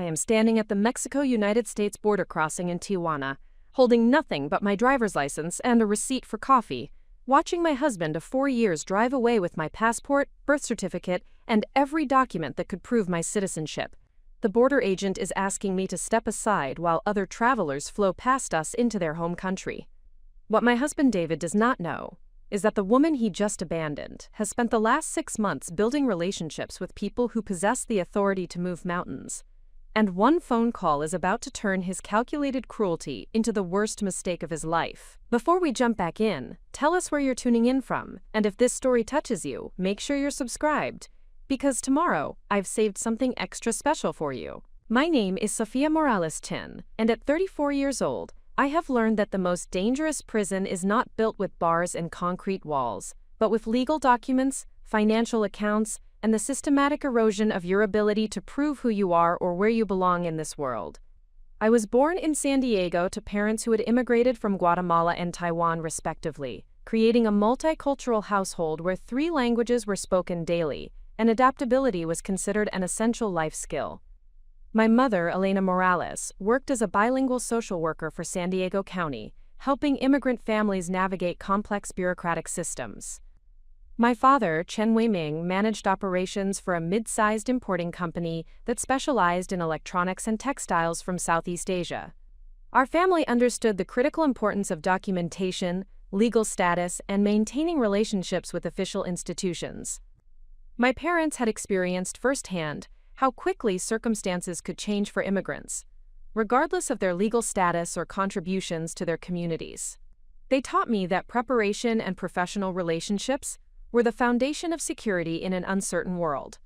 am standing at the Mexico-United States border crossing in Tijuana, holding nothing but my driver's license and a receipt for coffee, watching my husband of 4 years drive away with my passport, birth certificate, and every document that could prove my citizenship. The border agent is asking me to step aside while other travelers flow past us into their home country. What my husband David does not know is that the woman he just abandoned has spent the last 6 months building relationships with people who possess the authority to move mountains. And one phone call is about to turn his calculated cruelty into the worst mistake of his life. Before we jump back in, tell us where you're tuning in from, and if this story touches you, make sure you're subscribed, because tomorrow I've saved something extra special for you. My name is Sofia Morales Chin, and at 34 years old, I have learned that the most dangerous prison is not built with bars and concrete walls, but with legal documents, financial accounts, and the systematic erosion of your ability to prove who you are or where you belong in this world. I was born in San Diego to parents who had immigrated from Guatemala and Taiwan respectively, creating a multicultural household where 3 languages were spoken daily, and adaptability was considered an essential life skill. My mother, Elena Morales, worked as a bilingual social worker for San Diego County, helping immigrant families navigate complex bureaucratic systems. My father, Chen Wei-ming, managed operations for a mid-sized importing company that specialized in electronics and textiles from Southeast Asia. Our family understood the critical importance of documentation, legal status, and maintaining relationships with official institutions. My parents had experienced firsthand how quickly circumstances could change for immigrants, regardless of their legal status or contributions to their communities. They taught me that preparation and professional relationships were the foundation of security in an uncertain world.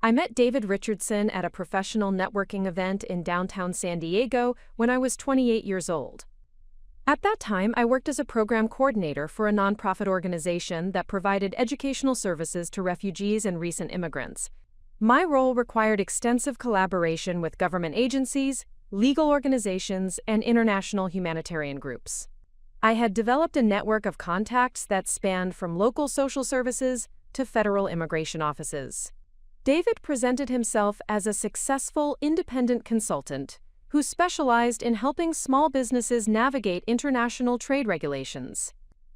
I met David Richardson at a professional networking event in downtown San Diego when I was 28 years old. At that time, I worked as a program coordinator for a nonprofit organization that provided educational services to refugees and recent immigrants. My role required extensive collaboration with government agencies, legal organizations, and international humanitarian groups. I had developed a network of contacts that spanned from local social services to federal immigration offices. David presented himself as a successful, independent consultant who specialized in helping small businesses navigate international trade regulations.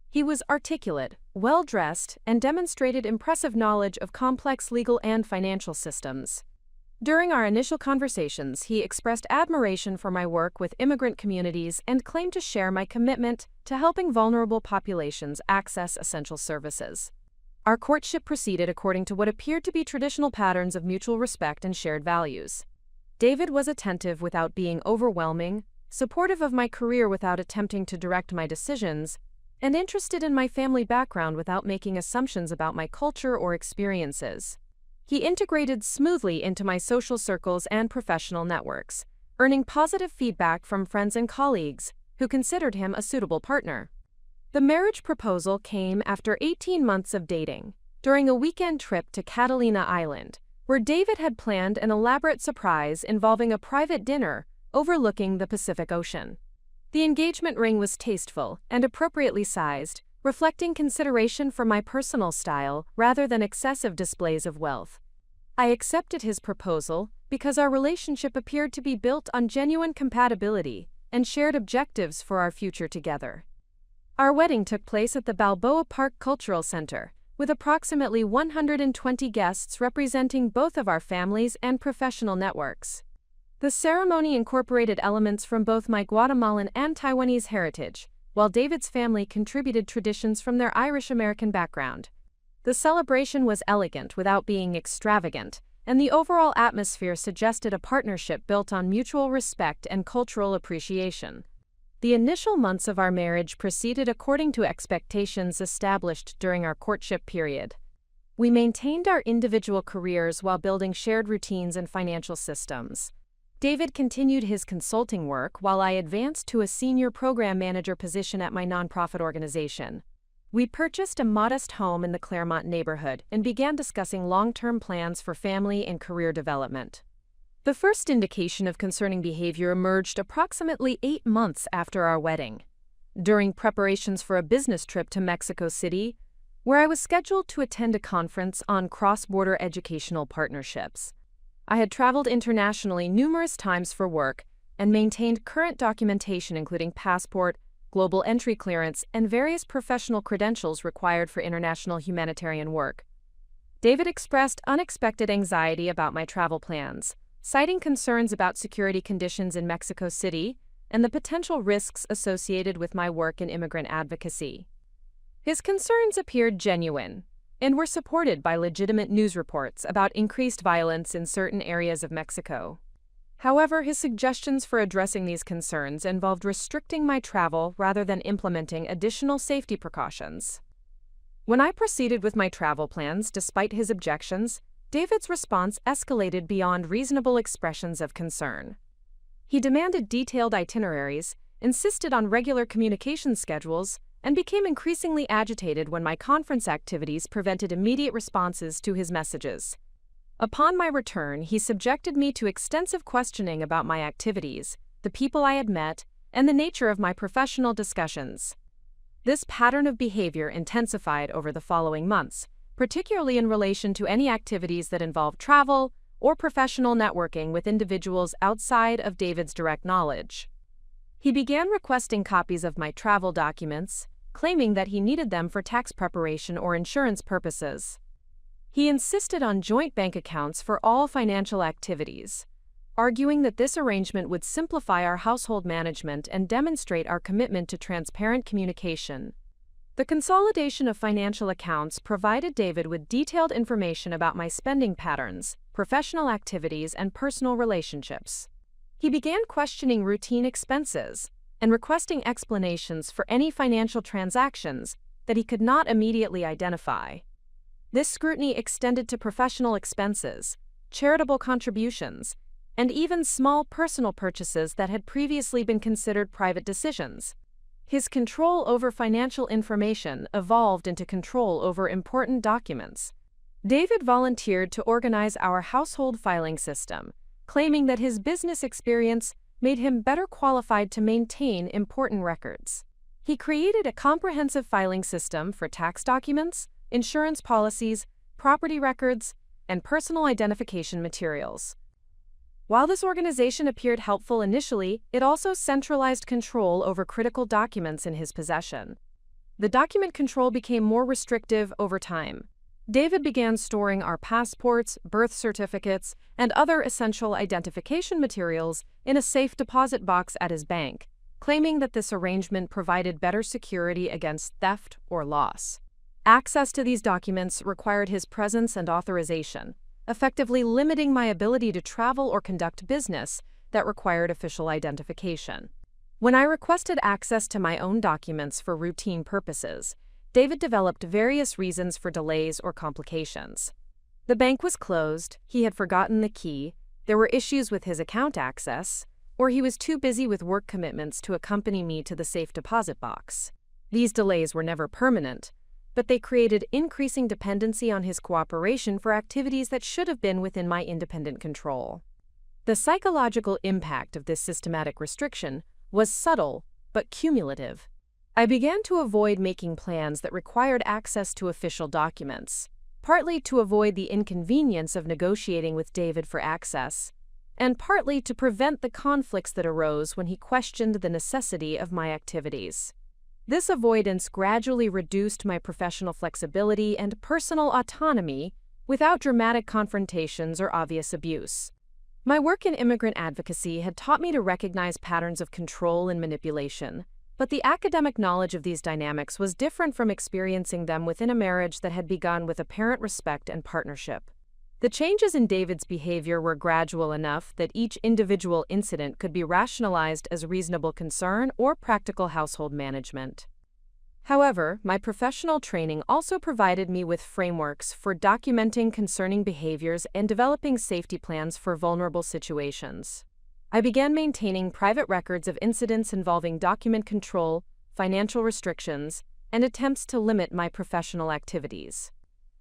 He was articulate, well-dressed, and demonstrated impressive knowledge of complex legal and financial systems. During our initial conversations, he expressed admiration for my work with immigrant communities and claimed to share my commitment to helping vulnerable populations access essential services. Our courtship proceeded according to what appeared to be traditional patterns of mutual respect and shared values. David was attentive without being overwhelming, supportive of my career without attempting to direct my decisions, and interested in my family background without making assumptions about my culture or experiences. He integrated smoothly into my social circles and professional networks, earning positive feedback from friends and colleagues who considered him a suitable partner. The marriage proposal came after 18 months of dating, during a weekend trip to Catalina Island, where David had planned an elaborate surprise involving a private dinner overlooking the Pacific Ocean. The engagement ring was tasteful and appropriately sized, reflecting consideration for my personal style rather than excessive displays of wealth. I accepted his proposal because our relationship appeared to be built on genuine compatibility and shared objectives for our future together. Our wedding took place at the Balboa Park Cultural Center, with approximately 120 guests representing both of our families and professional networks. The ceremony incorporated elements from both my Guatemalan and Taiwanese heritage, while David's family contributed traditions from their Irish-American background. The celebration was elegant without being extravagant, and the overall atmosphere suggested a partnership built on mutual respect and cultural appreciation. The initial months of our marriage proceeded according to expectations established during our courtship period. We maintained our individual careers while building shared routines and financial systems. David continued his consulting work while I advanced to a senior program manager position at my nonprofit organization. We purchased a modest home in the Claremont neighborhood and began discussing long-term plans for family and career development. The first indication of concerning behavior emerged approximately 8 months after our wedding, during preparations for a business trip to Mexico City, where I was scheduled to attend a conference on cross-border educational partnerships. I had traveled internationally numerous times for work and maintained current documentation including passport, global entry clearance, and various professional credentials required for international humanitarian work. David expressed unexpected anxiety about my travel plans, citing concerns about security conditions in Mexico City and the potential risks associated with my work in immigrant advocacy. His concerns appeared genuine and were supported by legitimate news reports about increased violence in certain areas of Mexico. However, his suggestions for addressing these concerns involved restricting my travel rather than implementing additional safety precautions. When I proceeded with my travel plans despite his objections, David's response escalated beyond reasonable expressions of concern. He demanded detailed itineraries, insisted on regular communication schedules, and became increasingly agitated when my conference activities prevented immediate responses to his messages. Upon my return, he subjected me to extensive questioning about my activities, the people I had met, and the nature of my professional discussions. This pattern of behavior intensified over the following months, particularly in relation to any activities that involved travel or professional networking with individuals outside of David's direct knowledge. He began requesting copies of my travel documents, claiming that he needed them for tax preparation or insurance purposes. He insisted on joint bank accounts for all financial activities, arguing that this arrangement would simplify our household management and demonstrate our commitment to transparent communication. The consolidation of financial accounts provided David with detailed information about my spending patterns, professional activities, and personal relationships. He began questioning routine expenses and requesting explanations for any financial transactions that he could not immediately identify. This scrutiny extended to professional expenses, charitable contributions, and even small personal purchases that had previously been considered private decisions. His control over financial information evolved into control over important documents. David volunteered to organize our household filing system, claiming that his business experience made him better qualified to maintain important records. He created a comprehensive filing system for tax documents, insurance policies, property records, and personal identification materials. While this organization appeared helpful initially, it also centralized control over critical documents in his possession. The document control became more restrictive over time. David began storing our passports, birth certificates, and other essential identification materials in a safe deposit box at his bank, claiming that this arrangement provided better security against theft or loss. Access to these documents required his presence and authorization, effectively limiting my ability to travel or conduct business that required official identification. When I requested access to my own documents for routine purposes, David developed various reasons for delays or complications. The bank was closed, he had forgotten the key, there were issues with his account access, or he was too busy with work commitments to accompany me to the safe deposit box. These delays were never permanent, but they created increasing dependency on his cooperation for activities that should have been within my independent control. The psychological impact of this systematic restriction was subtle but cumulative. I began to avoid making plans that required access to official documents, partly to avoid the inconvenience of negotiating with David for access, and partly to prevent the conflicts that arose when he questioned the necessity of my activities. This avoidance gradually reduced my professional flexibility and personal autonomy without dramatic confrontations or obvious abuse. My work in immigrant advocacy had taught me to recognize patterns of control and manipulation, but the academic knowledge of these dynamics was different from experiencing them within a marriage that had begun with apparent respect and partnership. The changes in David's behavior were gradual enough that each individual incident could be rationalized as reasonable concern or practical household management. However, my professional training also provided me with frameworks for documenting concerning behaviors and developing safety plans for vulnerable situations. I began maintaining private records of incidents involving document control, financial restrictions, and attempts to limit my professional activities.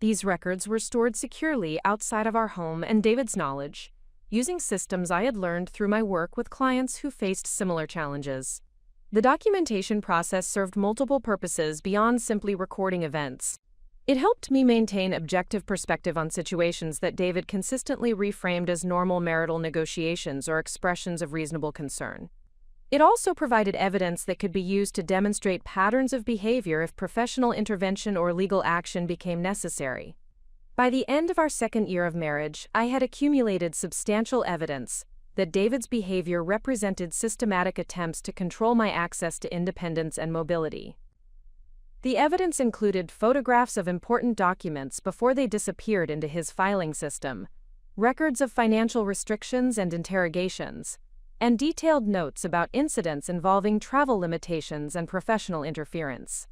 These records were stored securely outside of our home and David's knowledge, using systems I had learned through my work with clients who faced similar challenges. The documentation process served multiple purposes beyond simply recording events. It helped me maintain objective perspective on situations that David consistently reframed as normal marital negotiations or expressions of reasonable concern. It also provided evidence that could be used to demonstrate patterns of behavior if professional intervention or legal action became necessary. By the end of our second year of marriage, I had accumulated substantial evidence that David's behavior represented systematic attempts to control my access to independence and mobility. The evidence included photographs of important documents before they disappeared into his filing system, records of financial restrictions and interrogations, and detailed notes about incidents involving travel limitations and professional interference.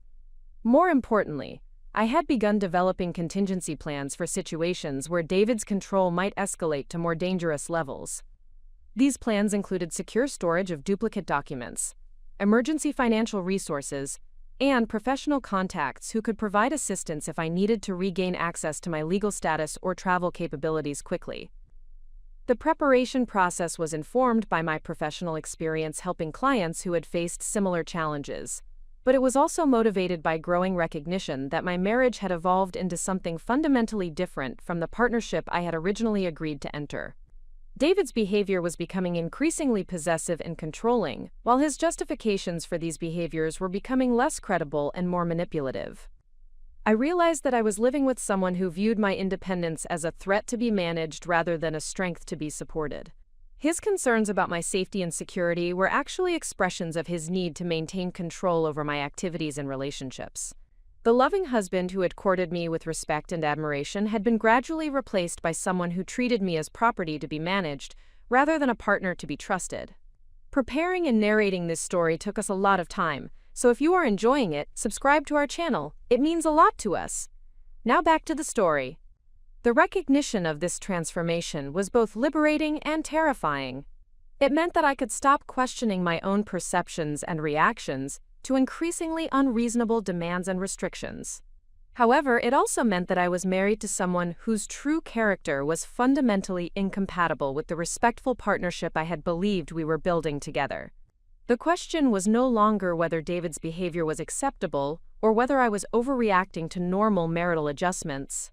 More importantly, I had begun developing contingency plans for situations where David's control might escalate to more dangerous levels. These plans included secure storage of duplicate documents, emergency financial resources, and professional contacts who could provide assistance if I needed to regain access to my legal status or travel capabilities quickly. The preparation process was informed by my professional experience helping clients who had faced similar challenges, but it was also motivated by growing recognition that my marriage had evolved into something fundamentally different from the partnership I had originally agreed to enter. David's behavior was becoming increasingly possessive and controlling, while his justifications for these behaviors were becoming less credible and more manipulative. I realized that I was living with someone who viewed my independence as a threat to be managed rather than a strength to be supported. His concerns about my safety and security were actually expressions of his need to maintain control over my activities and relationships. The loving husband who had courted me with respect and admiration had been gradually replaced by someone who treated me as property to be managed, rather than a partner to be trusted. Preparing and narrating this story took us a lot of time, so if you are enjoying it, subscribe to our channel. It means a lot to us. Now back to the story. The recognition of this transformation was both liberating and terrifying. It meant that I could stop questioning my own perceptions and reactions to increasingly unreasonable demands and restrictions. However, it also meant that I was married to someone whose true character was fundamentally incompatible with the respectful partnership I had believed we were building together. The question was no longer whether David's behavior was acceptable or whether I was overreacting to normal marital adjustments.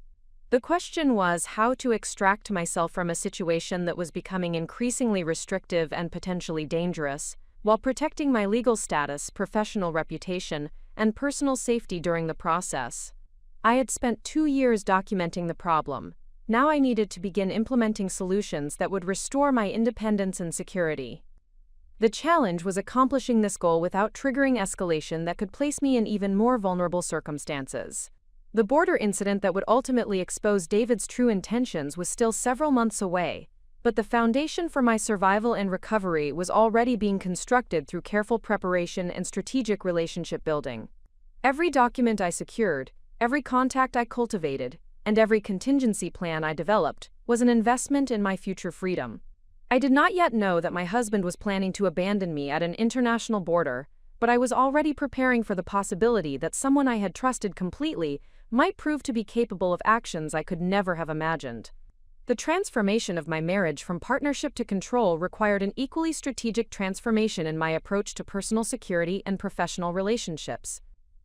The question was how to extract myself from a situation that was becoming increasingly restrictive and potentially dangerous, while protecting my legal status, professional reputation, and personal safety during the process. I had spent 2 years documenting the problem. Now I needed to begin implementing solutions that would restore my independence and security. The challenge was accomplishing this goal without triggering escalation that could place me in even more vulnerable circumstances. The border incident that would ultimately expose David's true intentions was still several months away, but the foundation for my survival and recovery was already being constructed through careful preparation and strategic relationship building. Every document I secured, every contact I cultivated, and every contingency plan I developed was an investment in my future freedom. I did not yet know that my husband was planning to abandon me at an international border, but I was already preparing for the possibility that someone I had trusted completely might prove to be capable of actions I could never have imagined. The transformation of my marriage from partnership to control required an equally strategic transformation in my approach to personal security and professional relationships.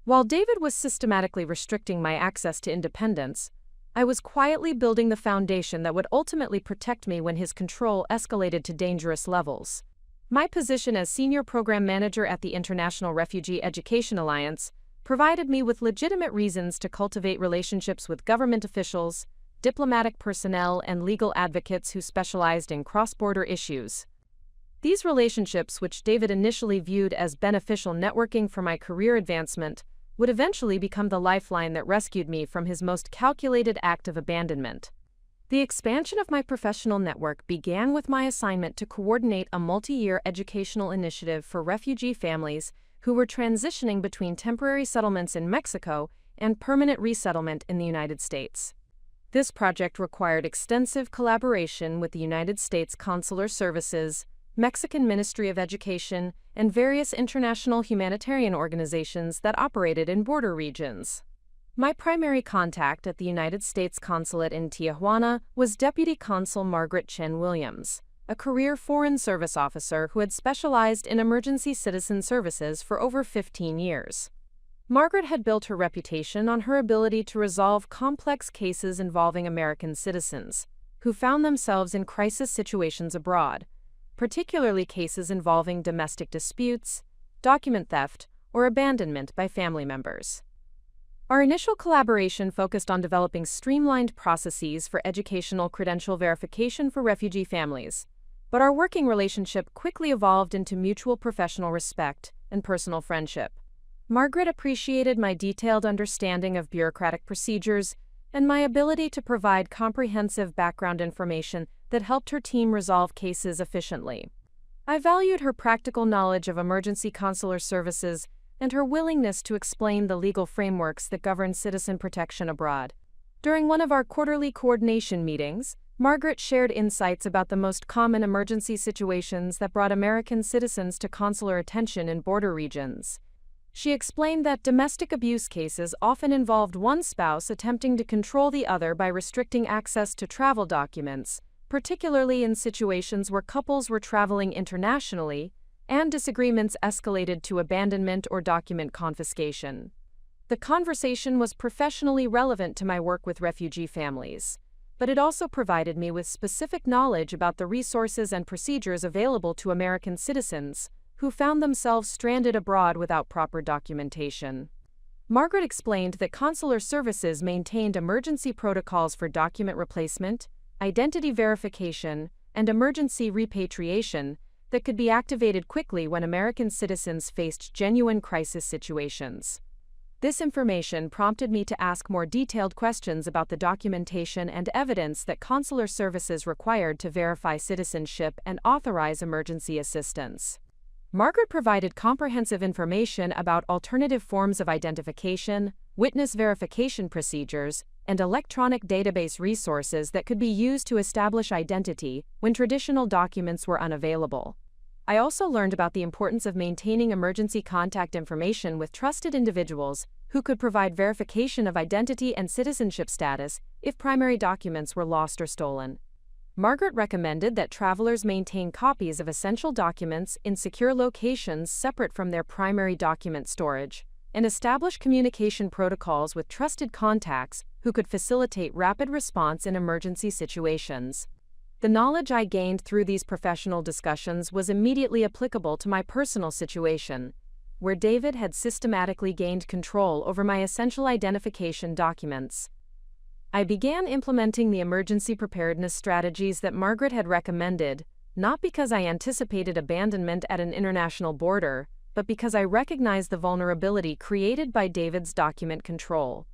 While David was systematically restricting my access to independence, I was quietly building the foundation that would ultimately protect me when his control escalated to dangerous levels. My position as Senior Program Manager at the International Refugee Education Alliance provided me with legitimate reasons to cultivate relationships with government officials, diplomatic personnel, and legal advocates who specialized in cross-border issues. These relationships, which David initially viewed as beneficial networking for my career advancement, would eventually become the lifeline that rescued me from his most calculated act of abandonment. The expansion of my professional network began with my assignment to coordinate a multi-year educational initiative for refugee families who were transitioning between temporary settlements in Mexico and permanent resettlement in the United States. This project required extensive collaboration with the United States Consular Services, Mexican Ministry of Education, and various international humanitarian organizations that operated in border regions. My primary contact at the United States Consulate in Tijuana was Deputy Consul Margaret Chen Williams, a career Foreign Service officer who had specialized in emergency citizen services for over 15 years. Margaret had built her reputation on her ability to resolve complex cases involving American citizens who found themselves in crisis situations abroad, particularly cases involving domestic disputes, document theft, or abandonment by family members. Our initial collaboration focused on developing streamlined processes for educational credential verification for refugee families, but our working relationship quickly evolved into mutual professional respect and personal friendship. Margaret appreciated my detailed understanding of bureaucratic procedures and my ability to provide comprehensive background information that helped her team resolve cases efficiently. I valued her practical knowledge of emergency consular services and her willingness to explain the legal frameworks that govern citizen protection abroad. During one of our quarterly coordination meetings, Margaret shared insights about the most common emergency situations that brought American citizens to consular attention in border regions. She explained that domestic abuse cases often involved one spouse attempting to control the other by restricting access to travel documents, particularly in situations where couples were traveling internationally and disagreements escalated to abandonment or document confiscation. The conversation was professionally relevant to my work with refugee families, but it also provided me with specific knowledge about the resources and procedures available to American citizens who found themselves stranded abroad without proper documentation. Margaret explained that consular services maintained emergency protocols for document replacement, identity verification, and emergency repatriation that could be activated quickly when American citizens faced genuine crisis situations. This information prompted me to ask more detailed questions about the documentation and evidence that consular services required to verify citizenship and authorize emergency assistance. Margaret provided comprehensive information about alternative forms of identification, witness verification procedures, and electronic database resources that could be used to establish identity when traditional documents were unavailable. I also learned about the importance of maintaining emergency contact information with trusted individuals who could provide verification of identity and citizenship status if primary documents were lost or stolen. Margaret recommended that travelers maintain copies of essential documents in secure locations separate from their primary document storage, and establish communication protocols with trusted contacts who could facilitate rapid response in emergency situations. The knowledge I gained through these professional discussions was immediately applicable to my personal situation, where David had systematically gained control over my essential identification documents. I began implementing the emergency preparedness strategies that Margaret had recommended, not because I anticipated abandonment at an international border, but because I recognized the vulnerability created by David's document control.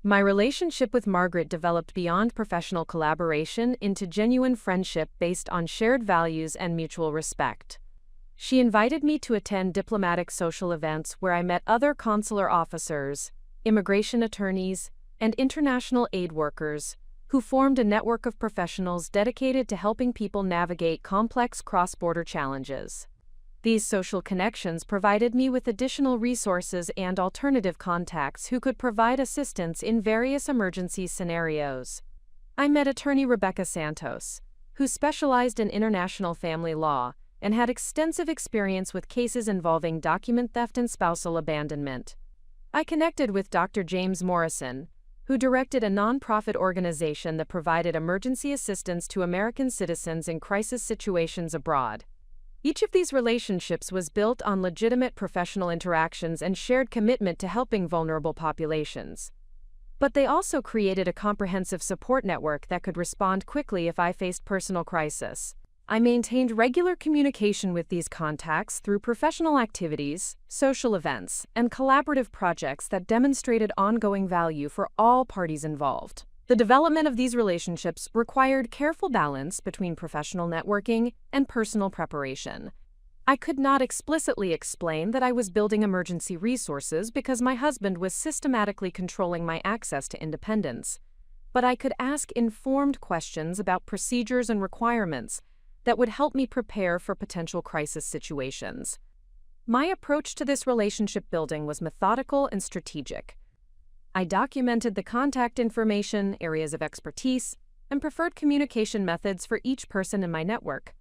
My relationship with Margaret developed beyond professional collaboration into genuine friendship based on shared values and mutual respect. She invited me to attend diplomatic social events where I met other consular officers, immigration attorneys, and international aid workers, who formed a network of professionals dedicated to helping people navigate complex cross-border challenges. These social connections provided me with additional resources and alternative contacts who could provide assistance in various emergency scenarios. I met attorney Rebecca Santos, who specialized in international family law and had extensive experience with cases involving document theft and spousal abandonment. I connected with Dr. James Morrison, who directed a nonprofit organization that provided emergency assistance to American citizens in crisis situations abroad. Each of these relationships was built on legitimate professional interactions and shared commitment to helping vulnerable populations. But they also created a comprehensive support network that could respond quickly if I faced personal crisis. I maintained regular communication with these contacts through professional activities, social events, and collaborative projects that demonstrated ongoing value for all parties involved. The development of these relationships required careful balance between professional networking and personal preparation. I could not explicitly explain that I was building emergency resources because my husband was systematically controlling my access to independence, but I could ask informed questions about procedures and requirements that would help me prepare for potential crisis situations. My approach to this relationship building was methodical and strategic. I documented the contact information, areas of expertise, and preferred communication methods for each person in my network.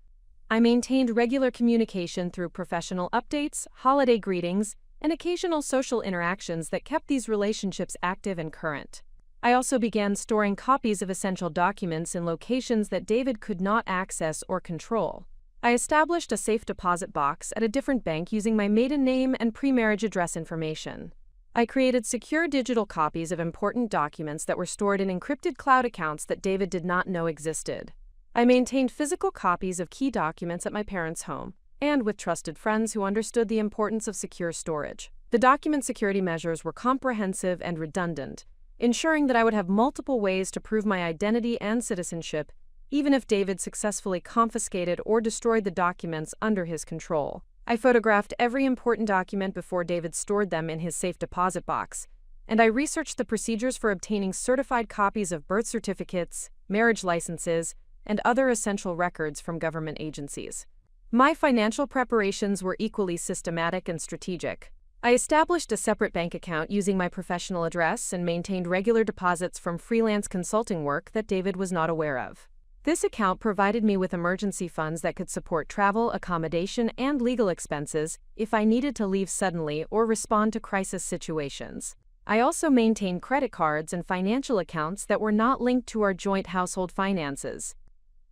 I maintained regular communication through professional updates, holiday greetings, and occasional social interactions that kept these relationships active and current. I also began storing copies of essential documents in locations that David could not access or control. I established a safe deposit box at a different bank using my maiden name and pre-marriage address information. I created secure digital copies of important documents that were stored in encrypted cloud accounts that David did not know existed. I maintained physical copies of key documents at my parents' home, and with trusted friends who understood the importance of secure storage. The document security measures were comprehensive and redundant, ensuring that I would have multiple ways to prove my identity and citizenship, even if David successfully confiscated or destroyed the documents under his control. I photographed every important document before David stored them in his safe deposit box, and I researched the procedures for obtaining certified copies of birth certificates, marriage licenses, and other essential records from government agencies. My financial preparations were equally systematic and strategic. I established a separate bank account using my professional address and maintained regular deposits from freelance consulting work that David was not aware of. This account provided me with emergency funds that could support travel, accommodation, and legal expenses if I needed to leave suddenly or respond to crisis situations. I also maintained credit cards and financial accounts that were not linked to our joint household finances.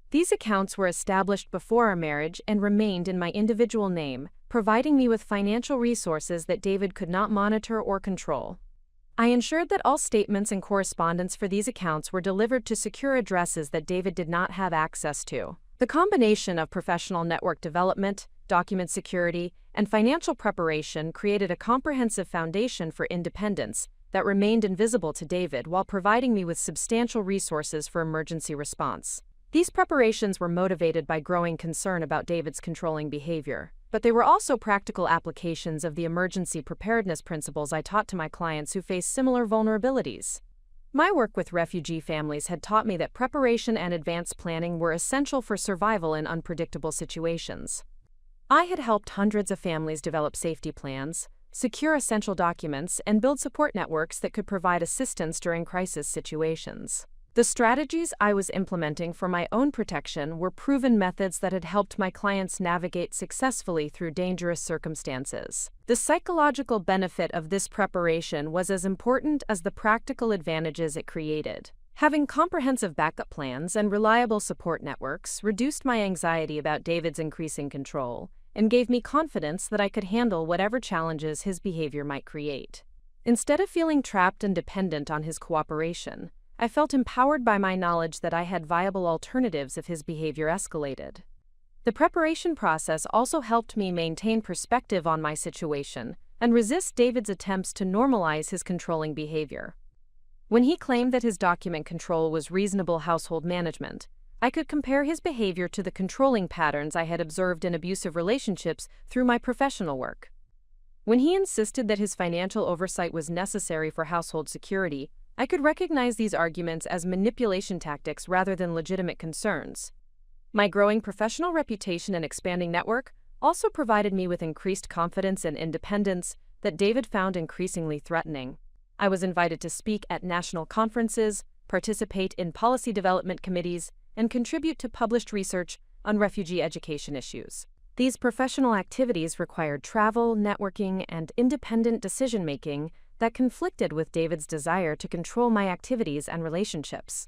These accounts were established before our marriage and remained in my individual name, providing me with financial resources that David could not monitor or control. I ensured that all statements and correspondence for these accounts were delivered to secure addresses that David did not have access to. The combination of professional network development, document security, and financial preparation created a comprehensive foundation for independence that remained invisible to David while providing me with substantial resources for emergency response. These preparations were motivated by growing concern about David's controlling behavior, but they were also practical applications of the emergency preparedness principles I taught to my clients who face similar vulnerabilities. My work with refugee families had taught me that preparation and advanced planning were essential for survival in unpredictable situations. I had helped hundreds of families develop safety plans, secure essential documents, and build support networks that could provide assistance during crisis situations. The strategies I was implementing for my own protection were proven methods that had helped my clients navigate successfully through dangerous circumstances. The psychological benefit of this preparation was as important as the practical advantages it created. Having comprehensive backup plans and reliable support networks reduced my anxiety about David's increasing control and gave me confidence that I could handle whatever challenges his behavior might create. Instead of feeling trapped and dependent on his cooperation, I felt empowered by my knowledge that I had viable alternatives if his behavior escalated. The preparation process also helped me maintain perspective on my situation and resist David's attempts to normalize his controlling behavior. When he claimed that his document control was reasonable household management, I could compare his behavior to the controlling patterns I had observed in abusive relationships through my professional work. When he insisted that his financial oversight was necessary for household security, I could recognize these arguments as manipulation tactics rather than legitimate concerns. My growing professional reputation and expanding network also provided me with increased confidence and independence that David found increasingly threatening. I was invited to speak at national conferences, participate in policy development committees, and contribute to published research on refugee education issues. These professional activities required travel, networking, and independent decision-making that conflicted with David's desire to control my activities and relationships.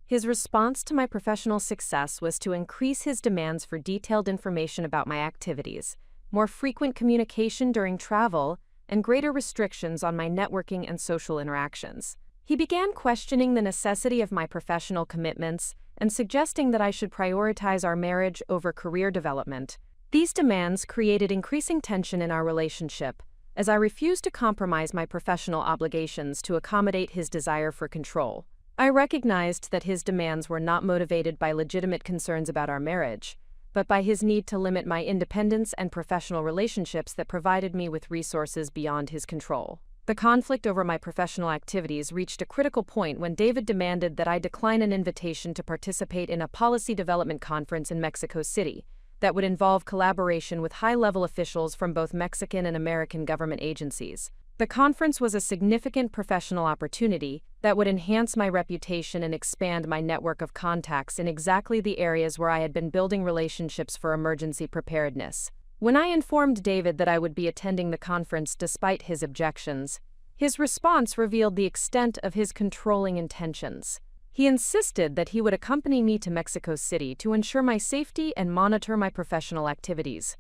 His response to my professional success was to increase his demands for detailed information about my activities, more frequent communication during travel, and greater restrictions on my networking and social interactions. He began questioning the necessity of my professional commitments and suggesting that I should prioritize our marriage over career development. These demands created increasing tension in our relationship, as I refused to compromise my professional obligations to accommodate his desire for control. I recognized that his demands were not motivated by legitimate concerns about our marriage, but by his need to limit my independence and professional relationships that provided me with resources beyond his control. The conflict over my professional activities reached a critical point when David demanded that I decline an invitation to participate in a policy development conference in Mexico City that would involve collaboration with high-level officials from both Mexican and American government agencies. The conference was a significant professional opportunity that would enhance my reputation and expand my network of contacts in exactly the areas where I had been building relationships for emergency preparedness. When I informed David that I would be attending the conference despite his objections, his response revealed the extent of his controlling intentions. He insisted that he would accompany me to Mexico City to ensure my safety and monitor my professional activities.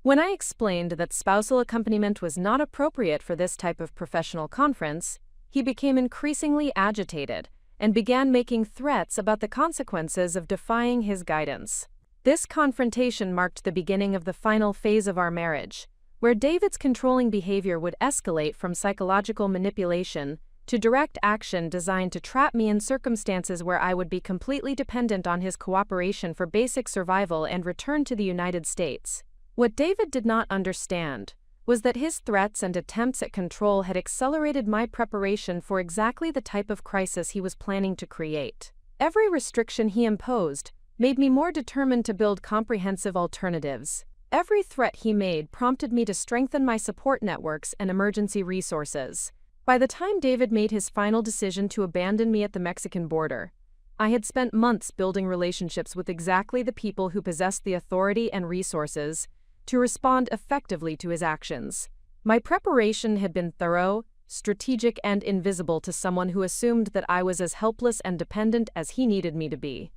When I explained that spousal accompaniment was not appropriate for this type of professional conference, he became increasingly agitated and began making threats about the consequences of defying his guidance. This confrontation marked the beginning of the final phase of our marriage, where David's controlling behavior would escalate from psychological manipulation to direct action designed to trap me in circumstances where I would be completely dependent on his cooperation for basic survival and return to the United States. What David did not understand was that his threats and attempts at control had accelerated my preparation for exactly the type of crisis he was planning to create. Every restriction he imposed made me more determined to build comprehensive alternatives. Every threat he made prompted me to strengthen my support networks and emergency resources. By the time David made his final decision to abandon me at the Mexican border, I had spent months building relationships with exactly the people who possessed the authority and resources to respond effectively to his actions. My preparation had been thorough, strategic, and invisible to someone who assumed that I was as helpless and dependent as he needed me to be.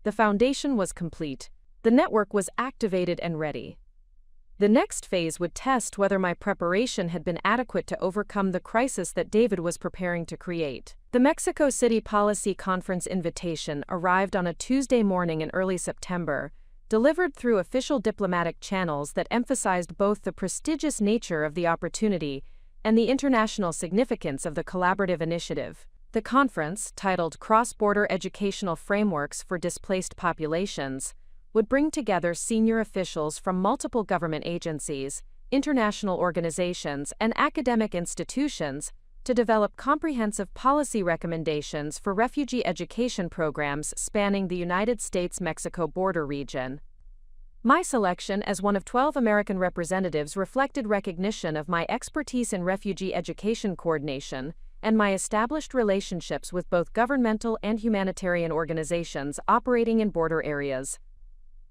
The foundation was complete. The network was activated and ready. The next phase would test whether my preparation had been adequate to overcome the crisis that David was preparing to create. The Mexico City Policy Conference invitation arrived on a Tuesday morning in early September, delivered through official diplomatic channels that emphasized both the prestigious nature of the opportunity and the international significance of the collaborative initiative. The conference, titled Cross-Border Educational Frameworks for Displaced Populations, would bring together senior officials from multiple government agencies, international organizations, and academic institutions to develop comprehensive policy recommendations for refugee education programs spanning the United States-Mexico border region. My selection as one of 12 American representatives reflected recognition of my expertise in refugee education coordination and my established relationships with both governmental and humanitarian organizations operating in border areas.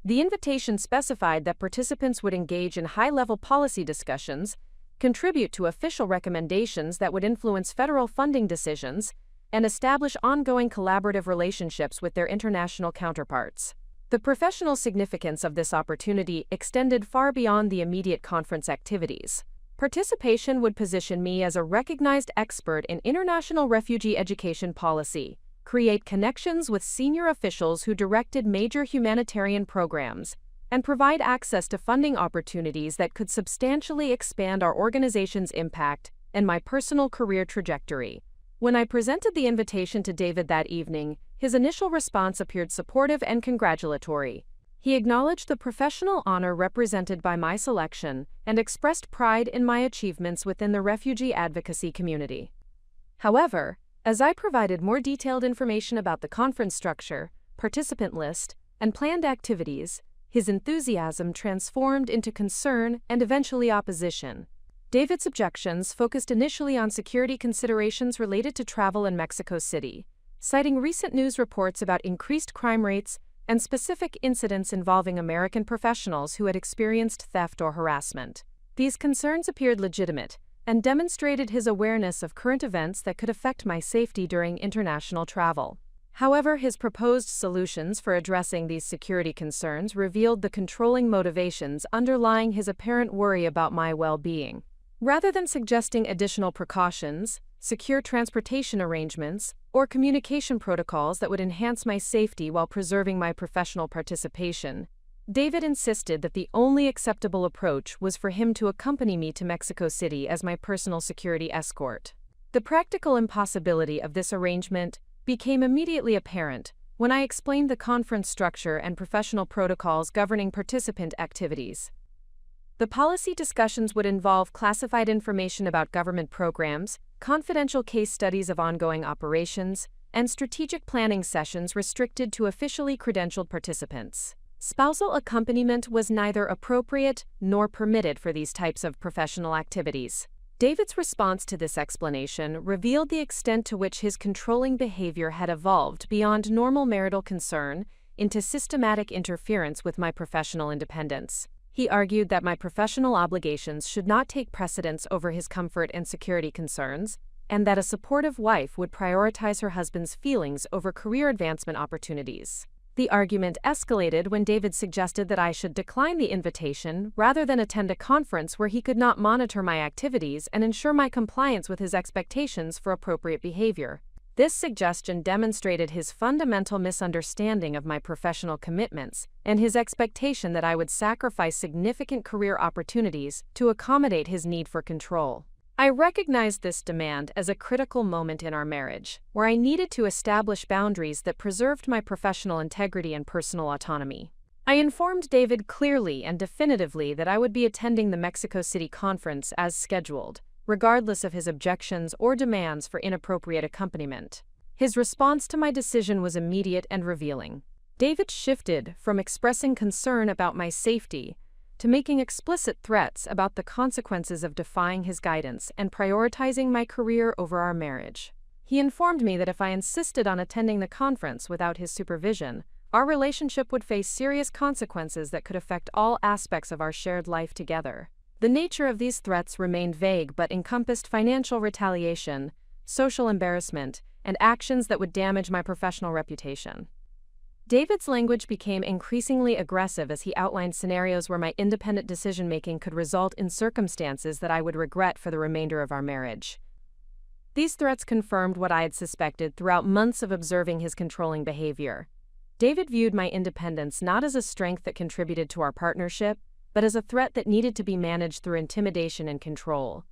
The invitation specified that participants would engage in high-level policy discussions, contribute to official recommendations that would influence federal funding decisions, and establish ongoing collaborative relationships with their international counterparts. The professional significance of this opportunity extended far beyond the immediate conference activities. Participation would position me as a recognized expert in international refugee education policy, create connections with senior officials who directed major humanitarian programs, and provide access to funding opportunities that could substantially expand our organization's impact and my personal career trajectory. When I presented the invitation to David that evening, his initial response appeared supportive and congratulatory. He acknowledged the professional honor represented by my selection and expressed pride in my achievements within the refugee advocacy community. However, as I provided more detailed information about the conference structure, participant list, and planned activities, his enthusiasm transformed into concern and eventually opposition. David's objections focused initially on security considerations related to travel in Mexico City, citing recent news reports about increased crime rates and specific incidents involving American professionals who had experienced theft or harassment. These concerns appeared legitimate and demonstrated his awareness of current events that could affect my safety during international travel. However, his proposed solutions for addressing these security concerns revealed the controlling motivations underlying his apparent worry about my well-being. Rather than suggesting additional precautions, secure transportation arrangements, or communication protocols that would enhance my safety while preserving my professional participation, David insisted that the only acceptable approach was for him to accompany me to Mexico City as my personal security escort. The practical impossibility of this arrangement became immediately apparent when I explained the conference structure and professional protocols governing participant activities. The policy discussions would involve classified information about government programs, confidential case studies of ongoing operations, and strategic planning sessions restricted to officially credentialed participants. Spousal accompaniment was neither appropriate nor permitted for these types of professional activities. David's response to this explanation revealed the extent to which his controlling behavior had evolved beyond normal marital concern into systematic interference with my professional independence. He argued that my professional obligations should not take precedence over his comfort and security concerns, and that a supportive wife would prioritize her husband's feelings over career advancement opportunities. The argument escalated when David suggested that I should decline the invitation rather than attend a conference where he could not monitor my activities and ensure my compliance with his expectations for appropriate behavior. This suggestion demonstrated his fundamental misunderstanding of my professional commitments and his expectation that I would sacrifice significant career opportunities to accommodate his need for control. I recognized this demand as a critical moment in our marriage, where I needed to establish boundaries that preserved my professional integrity and personal autonomy. I informed David clearly and definitively that I would be attending the Mexico City conference as scheduled, regardless of his objections or demands for inappropriate accompaniment. His response to my decision was immediate and revealing. David shifted from expressing concern about my safety to making explicit threats about the consequences of defying his guidance and prioritizing my career over our marriage. He informed me that if I insisted on attending the conference without his supervision, our relationship would face serious consequences that could affect all aspects of our shared life together. The nature of these threats remained vague but encompassed financial retaliation, social embarrassment, and actions that would damage my professional reputation. David's language became increasingly aggressive as he outlined scenarios where my independent decision-making could result in circumstances that I would regret for the remainder of our marriage. These threats confirmed what I had suspected throughout months of observing his controlling behavior. David viewed my independence not as a strength that contributed to our partnership, but as a threat that needed to be managed through intimidation and control.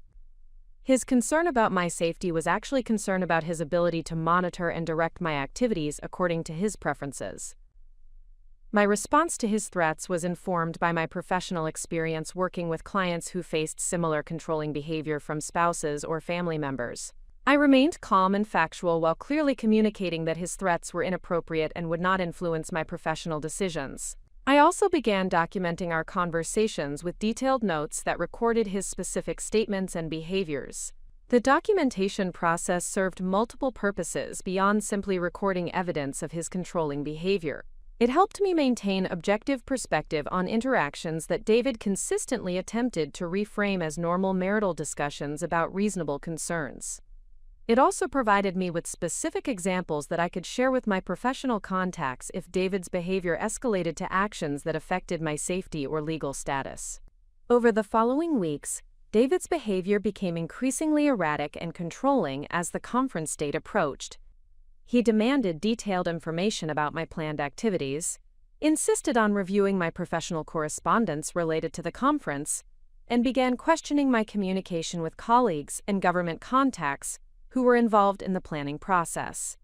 His concern about my safety was actually concern about his ability to monitor and direct my activities according to his preferences. My response to his threats was informed by my professional experience working with clients who faced similar controlling behavior from spouses or family members. I remained calm and factual while clearly communicating that his threats were inappropriate and would not influence my professional decisions. I also began documenting our conversations with detailed notes that recorded his specific statements and behaviors. The documentation process served multiple purposes beyond simply recording evidence of his controlling behavior. It helped me maintain objective perspective on interactions that David consistently attempted to reframe as normal marital discussions about reasonable concerns. It also provided me with specific examples that I could share with my professional contacts if David's behavior escalated to actions that affected my safety or legal status. Over the following weeks, David's behavior became increasingly erratic and controlling as the conference date approached. He demanded detailed information about my planned activities, insisted on reviewing my professional correspondence related to the conference, and began questioning my communication with colleagues and government contacts who were involved in the planning process.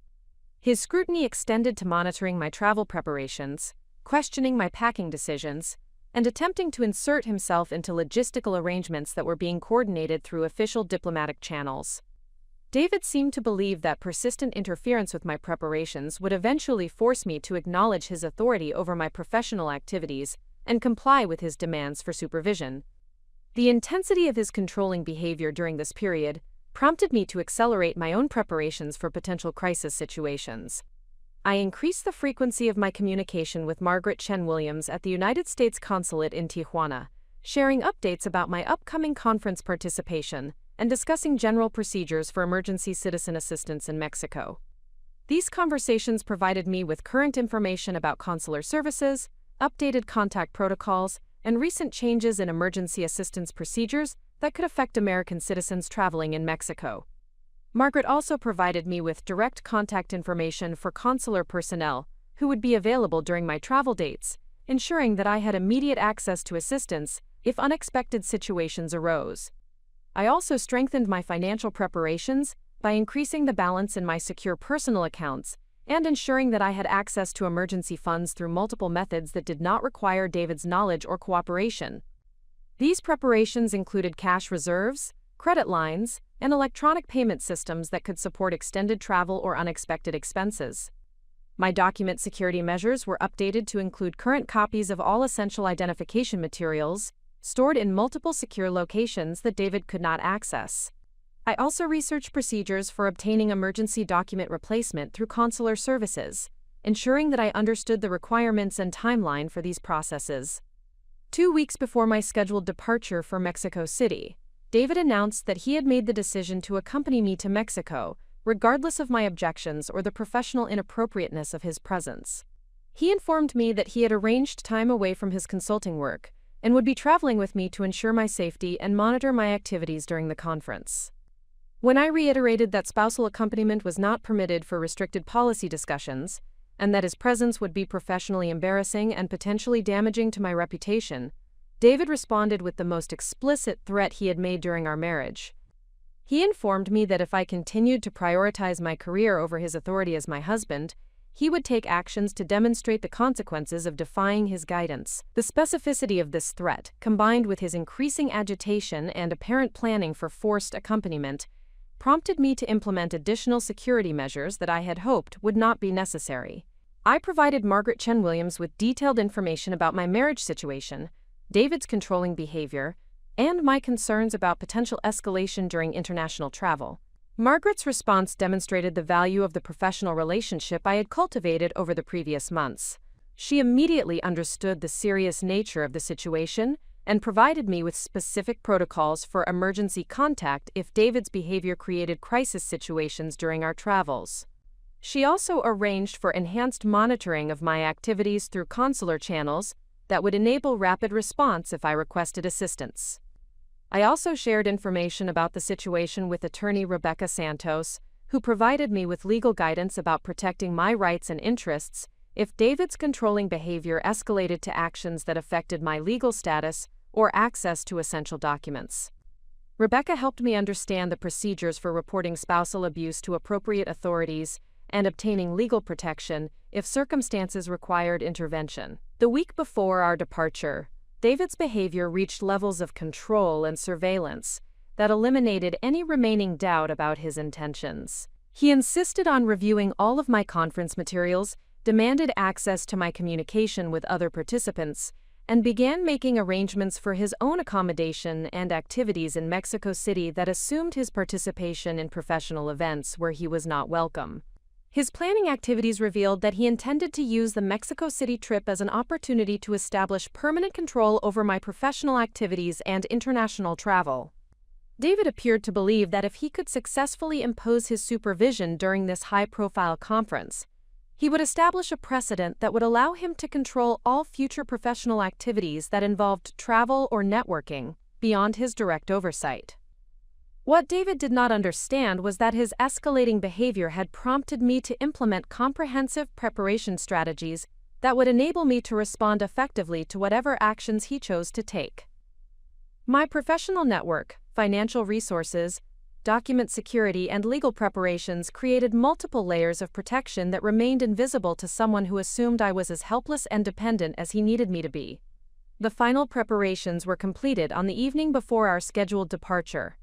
His scrutiny extended to monitoring my travel preparations, questioning my packing decisions, and attempting to insert himself into logistical arrangements that were being coordinated through official diplomatic channels. David seemed to believe that persistent interference with my preparations would eventually force me to acknowledge his authority over my professional activities and comply with his demands for supervision. The intensity of his controlling behavior during this period prompted me to accelerate my own preparations for potential crisis situations. I increased the frequency of my communication with Margaret Chen Williams at the United States Consulate in Tijuana, sharing updates about my upcoming conference participation and discussing general procedures for emergency citizen assistance in Mexico. These conversations provided me with current information about consular services, updated contact protocols, and recent changes in emergency assistance procedures that could affect American citizens traveling in Mexico. Margaret also provided me with direct contact information for consular personnel who would be available during my travel dates, ensuring that I had immediate access to assistance if unexpected situations arose. I also strengthened my financial preparations by increasing the balance in my secure personal accounts and ensuring that I had access to emergency funds through multiple methods that did not require David's knowledge or cooperation. These preparations included cash reserves, credit lines, and electronic payment systems that could support extended travel or unexpected expenses. My document security measures were updated to include current copies of all essential identification materials, stored in multiple secure locations that David could not access. I also researched procedures for obtaining emergency document replacement through consular services, ensuring that I understood the requirements and timeline for these processes. 2 weeks before my scheduled departure for Mexico City, David announced that he had made the decision to accompany me to Mexico, regardless of my objections or the professional inappropriateness of his presence. He informed me that he had arranged time away from his consulting work and would be traveling with me to ensure my safety and monitor my activities during the conference. When I reiterated that spousal accompaniment was not permitted for restricted policy discussions, and that his presence would be professionally embarrassing and potentially damaging to my reputation, David responded with the most explicit threat he had made during our marriage. He informed me that if I continued to prioritize my career over his authority as my husband, he would take actions to demonstrate the consequences of defying his guidance. The specificity of this threat, combined with his increasing agitation and apparent planning for forced accompaniment, prompted me to implement additional security measures that I had hoped would not be necessary. I provided Margaret Chen Williams with detailed information about my marriage situation, David's controlling behavior, and my concerns about potential escalation during international travel. Margaret's response demonstrated the value of the professional relationship I had cultivated over the previous months. She immediately understood the serious nature of the situation and provided me with specific protocols for emergency contact if David's behavior created crisis situations during our travels. She also arranged for enhanced monitoring of my activities through consular channels that would enable rapid response if I requested assistance. I also shared information about the situation with attorney Rebecca Santos, who provided me with legal guidance about protecting my rights and interests if David's controlling behavior escalated to actions that affected my legal status or access to essential documents. Rebecca helped me understand the procedures for reporting spousal abuse to appropriate authorities and obtaining legal protection if circumstances required intervention. The week before our departure, David's behavior reached levels of control and surveillance that eliminated any remaining doubt about his intentions. He insisted on reviewing all of my conference materials, demanded access to my communication with other participants, and began making arrangements for his own accommodation and activities in Mexico City that assumed his participation in professional events where he was not welcome. His planning activities revealed that he intended to use the Mexico City trip as an opportunity to establish permanent control over my professional activities and international travel. David appeared to believe that if he could successfully impose his supervision during this high-profile conference, he would establish a precedent that would allow him to control all future professional activities that involved travel or networking beyond his direct oversight. What David did not understand was that his escalating behavior had prompted me to implement comprehensive preparation strategies that would enable me to respond effectively to whatever actions he chose to take. My professional network, financial resources, document security, and legal preparations created multiple layers of protection that remained invisible to someone who assumed I was as helpless and dependent as he needed me to be. The final preparations were completed on the evening before our scheduled departure.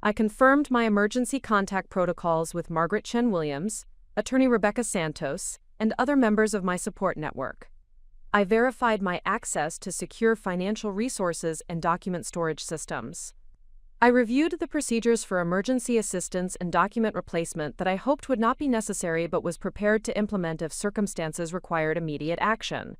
I confirmed my emergency contact protocols with Margaret Chen Williams, attorney Rebecca Santos, and other members of my support network. I verified my access to secure financial resources and document storage systems. I reviewed the procedures for emergency assistance and document replacement that I hoped would not be necessary but was prepared to implement if circumstances required immediate action.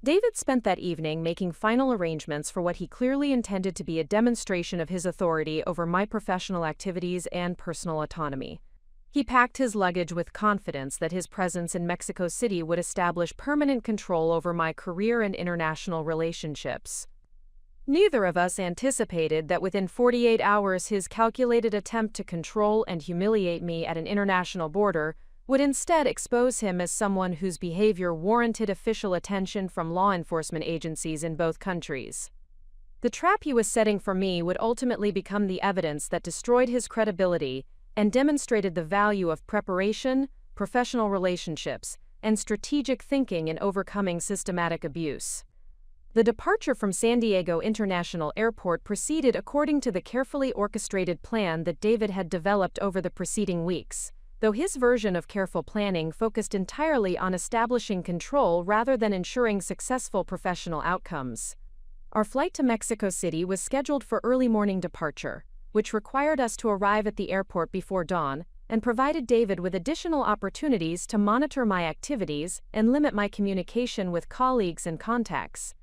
David spent that evening making final arrangements for what he clearly intended to be a demonstration of his authority over my professional activities and personal autonomy. He packed his luggage with confidence that his presence in Mexico City would establish permanent control over my career and international relationships. Neither of us anticipated that within 48 hours his calculated attempt to control and humiliate me at an international border would instead expose him as someone whose behavior warranted official attention from law enforcement agencies in both countries. The trap he was setting for me would ultimately become the evidence that destroyed his credibility and demonstrated the value of preparation, professional relationships, and strategic thinking in overcoming systematic abuse. The departure from San Diego International Airport proceeded according to the carefully orchestrated plan that David had developed over the preceding weeks, though his version of careful planning focused entirely on establishing control rather than ensuring successful professional outcomes. Our flight to Mexico City was scheduled for early morning departure, which required us to arrive at the airport before dawn and provided David with additional opportunities to monitor my activities and limit my communication with colleagues and contacts.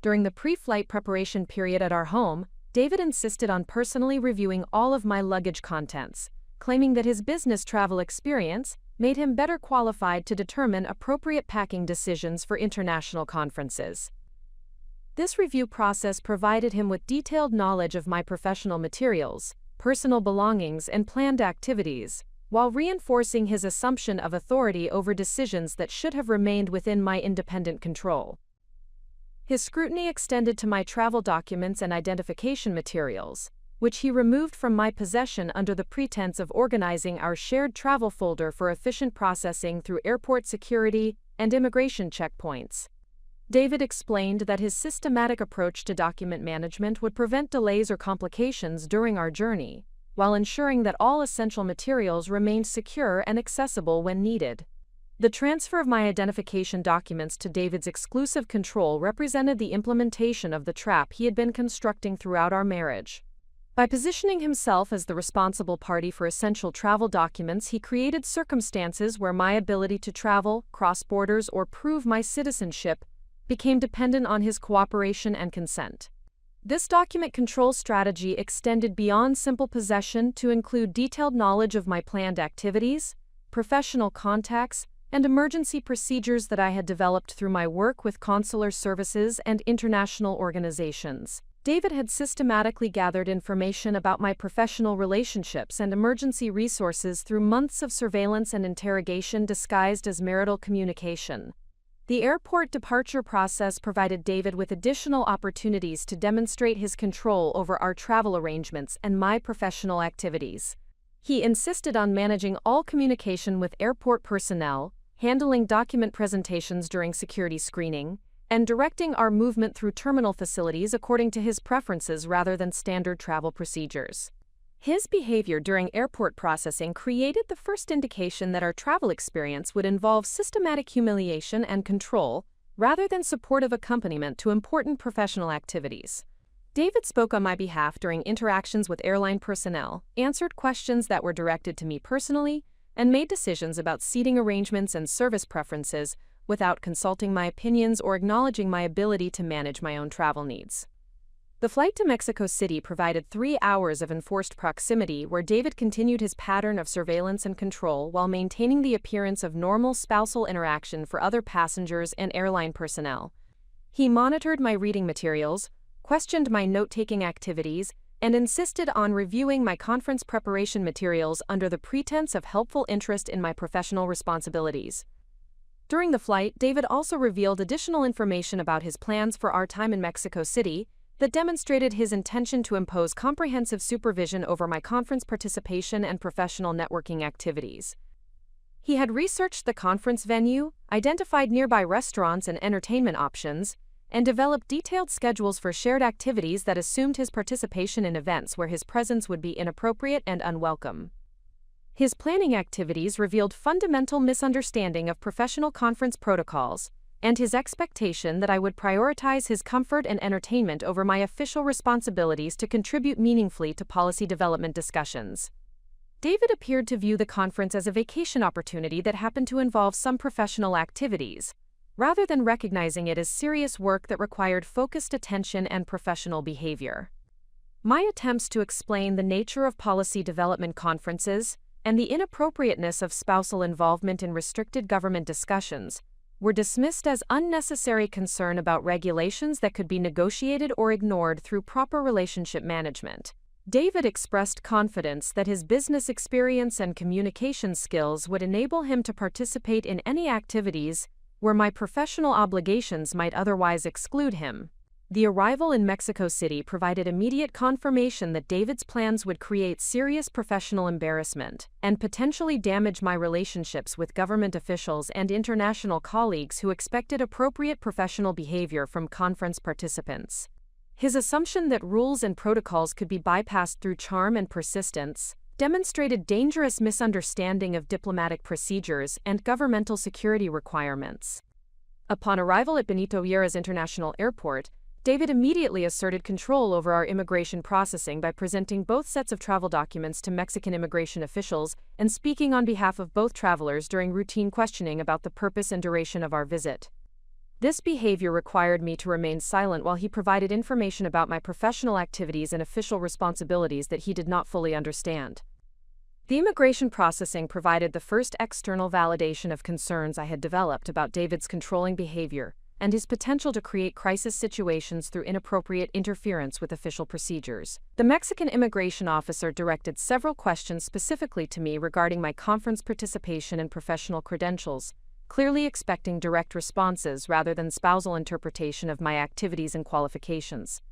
During the pre-flight preparation period at our home, David insisted on personally reviewing all of my luggage contents, claiming that his business travel experience made him better qualified to determine appropriate packing decisions for international conferences. This review process provided him with detailed knowledge of my professional materials, personal belongings, and planned activities, while reinforcing his assumption of authority over decisions that should have remained within my independent control. His scrutiny extended to my travel documents and identification materials, which he removed from my possession under the pretense of organizing our shared travel folder for efficient processing through airport security and immigration checkpoints. David explained that his systematic approach to document management would prevent delays or complications during our journey, while ensuring that all essential materials remained secure and accessible when needed. The transfer of my identification documents to David's exclusive control represented the implementation of the trap he had been constructing throughout our marriage. By positioning himself as the responsible party for essential travel documents, he created circumstances where my ability to travel, cross borders, or prove my citizenship became dependent on his cooperation and consent. This document control strategy extended beyond simple possession to include detailed knowledge of my planned activities, professional contacts, and emergency procedures that I had developed through my work with consular services and international organizations. David had systematically gathered information about my professional relationships and emergency resources through months of surveillance and interrogation disguised as marital communication. The airport departure process provided David with additional opportunities to demonstrate his control over our travel arrangements and my professional activities. He insisted on managing all communication with airport personnel, handling document presentations during security screening, and directing our movement through terminal facilities according to his preferences rather than standard travel procedures. His behavior during airport processing created the first indication that our travel experience would involve systematic humiliation and control rather than supportive accompaniment to important professional activities. David spoke on my behalf during interactions with airline personnel, answered questions that were directed to me personally, and made decisions about seating arrangements and service preferences without consulting my opinions or acknowledging my ability to manage my own travel needs. The flight to Mexico City provided 3 hours of enforced proximity where David continued his pattern of surveillance and control while maintaining the appearance of normal spousal interaction for other passengers and airline personnel. He monitored my reading materials, questioned my note-taking activities, and insisted on reviewing my conference preparation materials under the pretense of helpful interest in my professional responsibilities. During the flight, David also revealed additional information about his plans for our time in Mexico City that demonstrated his intention to impose comprehensive supervision over my conference participation and professional networking activities. He had researched the conference venue, identified nearby restaurants and entertainment options, and developed detailed schedules for shared activities that assumed his participation in events where his presence would be inappropriate and unwelcome. His planning activities revealed fundamental misunderstanding of professional conference protocols and his expectation that I would prioritize his comfort and entertainment over my official responsibilities to contribute meaningfully to policy development discussions. David appeared to view the conference as a vacation opportunity that happened to involve some professional activities, rather than recognizing it as serious work that required focused attention and professional behavior. My attempts to explain the nature of policy development conferences and the inappropriateness of spousal involvement in restricted government discussions were dismissed as unnecessary concern about regulations that could be negotiated or ignored through proper relationship management. David expressed confidence that his business experience and communication skills would enable him to participate in any activities where my professional obligations might otherwise exclude him. The arrival in Mexico City provided immediate confirmation that David's plans would create serious professional embarrassment and potentially damage my relationships with government officials and international colleagues who expected appropriate professional behavior from conference participants. His assumption that rules and protocols could be bypassed through charm and persistence demonstrated dangerous misunderstanding of diplomatic procedures and governmental security requirements. Upon arrival at Benito Juárez International Airport, David immediately asserted control over our immigration processing by presenting both sets of travel documents to Mexican immigration officials and speaking on behalf of both travelers during routine questioning about the purpose and duration of our visit. This behavior required me to remain silent while he provided information about my professional activities and official responsibilities that he did not fully understand. The immigration processing provided the first external validation of concerns I had developed about David's controlling behavior and his potential to create crisis situations through inappropriate interference with official procedures. The Mexican immigration officer directed several questions specifically to me regarding my conference participation and professional credentials, clearly expecting direct responses rather than spousal interpretation of my activities and qualifications.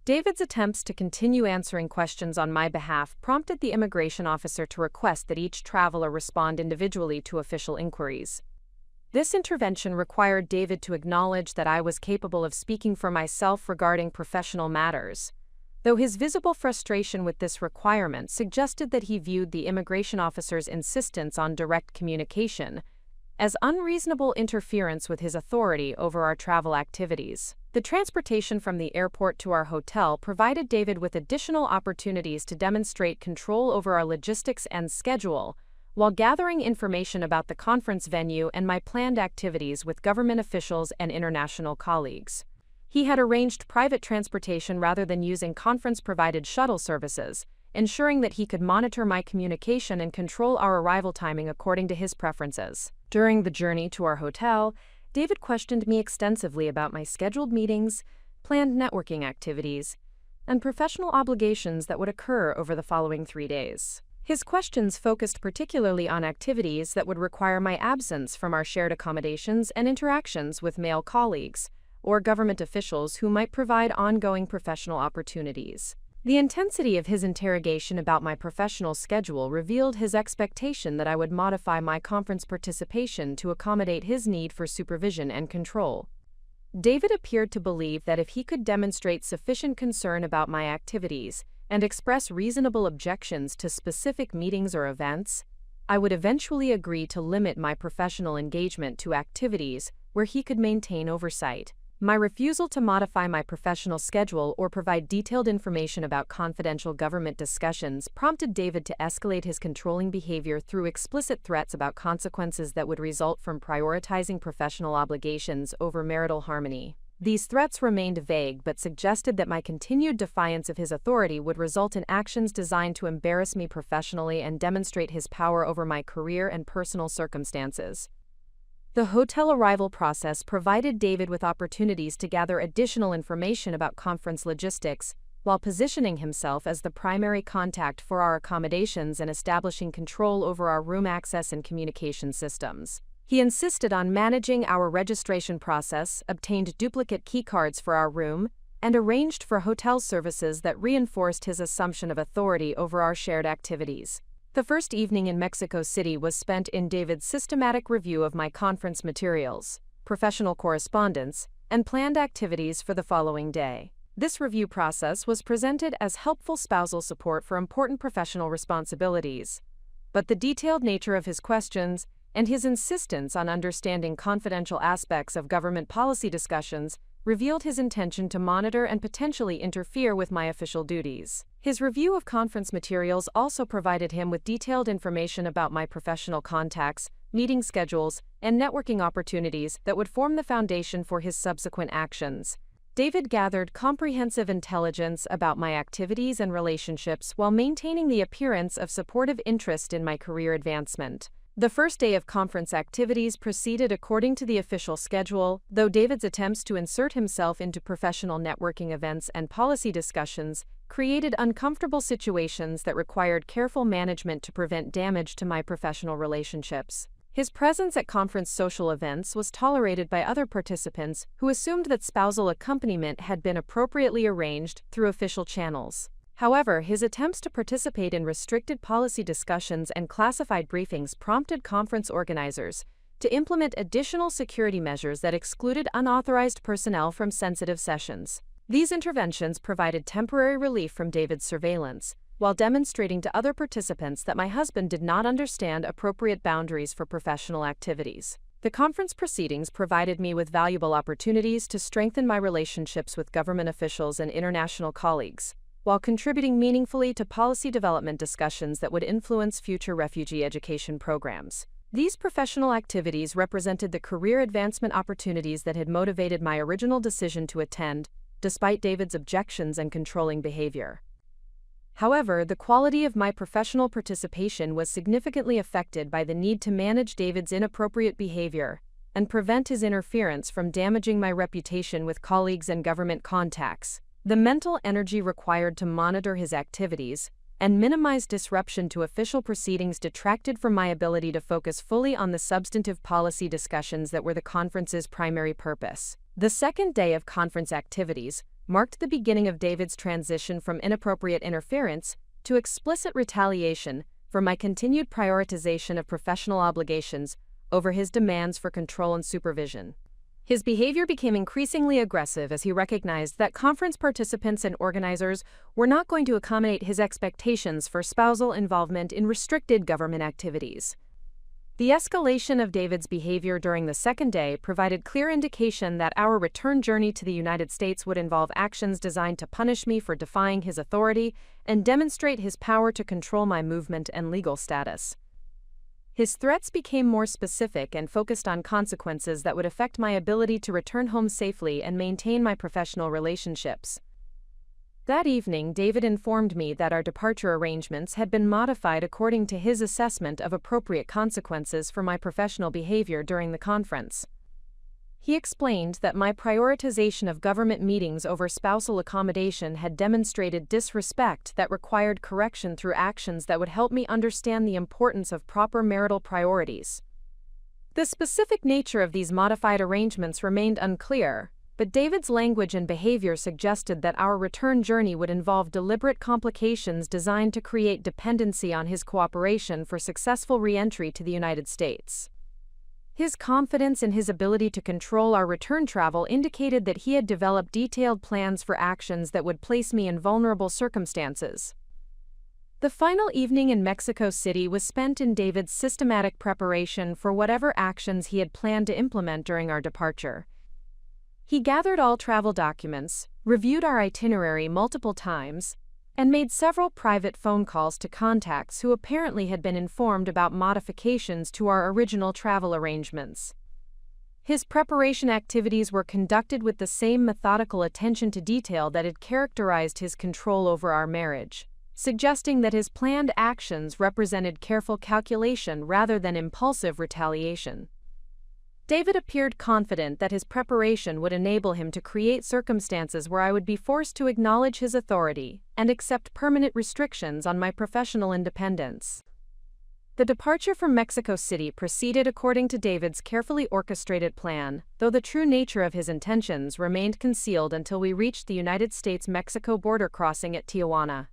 David's attempts to continue answering questions on my behalf prompted the immigration officer to request that each traveler respond individually to official inquiries. This intervention required David to acknowledge that I was capable of speaking for myself regarding professional matters, though his visible frustration with this requirement suggested that he viewed the immigration officer's insistence on direct communication as unreasonable interference with his authority over our travel activities. The transportation from the airport to our hotel provided David with additional opportunities to demonstrate control over our logistics and schedule, while gathering information about the conference venue and my planned activities with government officials and international colleagues. He had arranged private transportation rather than using conference-provided shuttle services, ensuring that he could monitor my communication and control our arrival timing according to his preferences. During the journey to our hotel, David questioned me extensively about my scheduled meetings, planned networking activities, and professional obligations that would occur over the following 3 days. His questions focused particularly on activities that would require my absence from our shared accommodations and interactions with male colleagues or government officials who might provide ongoing professional opportunities. The intensity of his interrogation about my professional schedule revealed his expectation that I would modify my conference participation to accommodate his need for supervision and control. David appeared to believe that if he could demonstrate sufficient concern about my activities and express reasonable objections to specific meetings or events, I would eventually agree to limit my professional engagement to activities where he could maintain oversight. My refusal to modify my professional schedule or provide detailed information about confidential government discussions prompted David to escalate his controlling behavior through explicit threats about consequences that would result from prioritizing professional obligations over marital harmony. These threats remained vague but suggested that my continued defiance of his authority would result in actions designed to embarrass me professionally and demonstrate his power over my career and personal circumstances. The hotel arrival process provided David with opportunities to gather additional information about conference logistics, while positioning himself as the primary contact for our accommodations and establishing control over our room access and communication systems. He insisted on managing our registration process, obtained duplicate keycards for our room, and arranged for hotel services that reinforced his assumption of authority over our shared activities. The first evening in Mexico City was spent in David's systematic review of my conference materials, professional correspondence, and planned activities for the following day. This review process was presented as helpful spousal support for important professional responsibilities, but the detailed nature of his questions and his insistence on understanding confidential aspects of government policy discussions revealed his intention to monitor and potentially interfere with my official duties. His review of conference materials also provided him with detailed information about my professional contacts, meeting schedules, and networking opportunities that would form the foundation for his subsequent actions. David gathered comprehensive intelligence about my activities and relationships while maintaining the appearance of supportive interest in my career advancement. The first day of conference activities proceeded according to the official schedule, though David's attempts to insert himself into professional networking events and policy discussions created uncomfortable situations that required careful management to prevent damage to my professional relationships. His presence at conference social events was tolerated by other participants who assumed that spousal accompaniment had been appropriately arranged through official channels. However, his attempts to participate in restricted policy discussions and classified briefings prompted conference organizers to implement additional security measures that excluded unauthorized personnel from sensitive sessions. These interventions provided temporary relief from David's surveillance, while demonstrating to other participants that my husband did not understand appropriate boundaries for professional activities. The conference proceedings provided me with valuable opportunities to strengthen my relationships with government officials and international colleagues, while contributing meaningfully to policy development discussions that would influence future refugee education programs. These professional activities represented the career advancement opportunities that had motivated my original decision to attend, despite David's objections and controlling behavior. However, the quality of my professional participation was significantly affected by the need to manage David's inappropriate behavior and prevent his interference from damaging my reputation with colleagues and government contacts. The mental energy required to monitor his activities and minimize disruption to official proceedings detracted from my ability to focus fully on the substantive policy discussions that were the conference's primary purpose. The second day of conference activities marked the beginning of David's transition from inappropriate interference to explicit retaliation for my continued prioritization of professional obligations over his demands for control and supervision. His behavior became increasingly aggressive as he recognized that conference participants and organizers were not going to accommodate his expectations for spousal involvement in restricted government activities. The escalation of David's behavior during the second day provided clear indication that our return journey to the United States would involve actions designed to punish me for defying his authority and demonstrate his power to control my movement and legal status. His threats became more specific and focused on consequences that would affect my ability to return home safely and maintain my professional relationships. That evening, David informed me that our departure arrangements had been modified according to his assessment of appropriate consequences for my professional behavior during the conference. He explained that my prioritization of government meetings over spousal accommodation had demonstrated disrespect that required correction through actions that would help me understand the importance of proper marital priorities. The specific nature of these modified arrangements remained unclear, but David's language and behavior suggested that our return journey would involve deliberate complications designed to create dependency on his cooperation for successful re-entry to the United States. His confidence in his ability to control our return travel indicated that he had developed detailed plans for actions that would place me in vulnerable circumstances. The final evening in Mexico City was spent in David's systematic preparation for whatever actions he had planned to implement during our departure. He gathered all travel documents, reviewed our itinerary multiple times, and made several private phone calls to contacts who apparently had been informed about modifications to our original travel arrangements. His preparation activities were conducted with the same methodical attention to detail that had characterized his control over our marriage, suggesting that his planned actions represented careful calculation rather than impulsive retaliation. David appeared confident that his preparation would enable him to create circumstances where I would be forced to acknowledge his authority and accept permanent restrictions on my professional independence. The departure from Mexico City proceeded according to David's carefully orchestrated plan, though the true nature of his intentions remained concealed until we reached the United States-Mexico border crossing at Tijuana.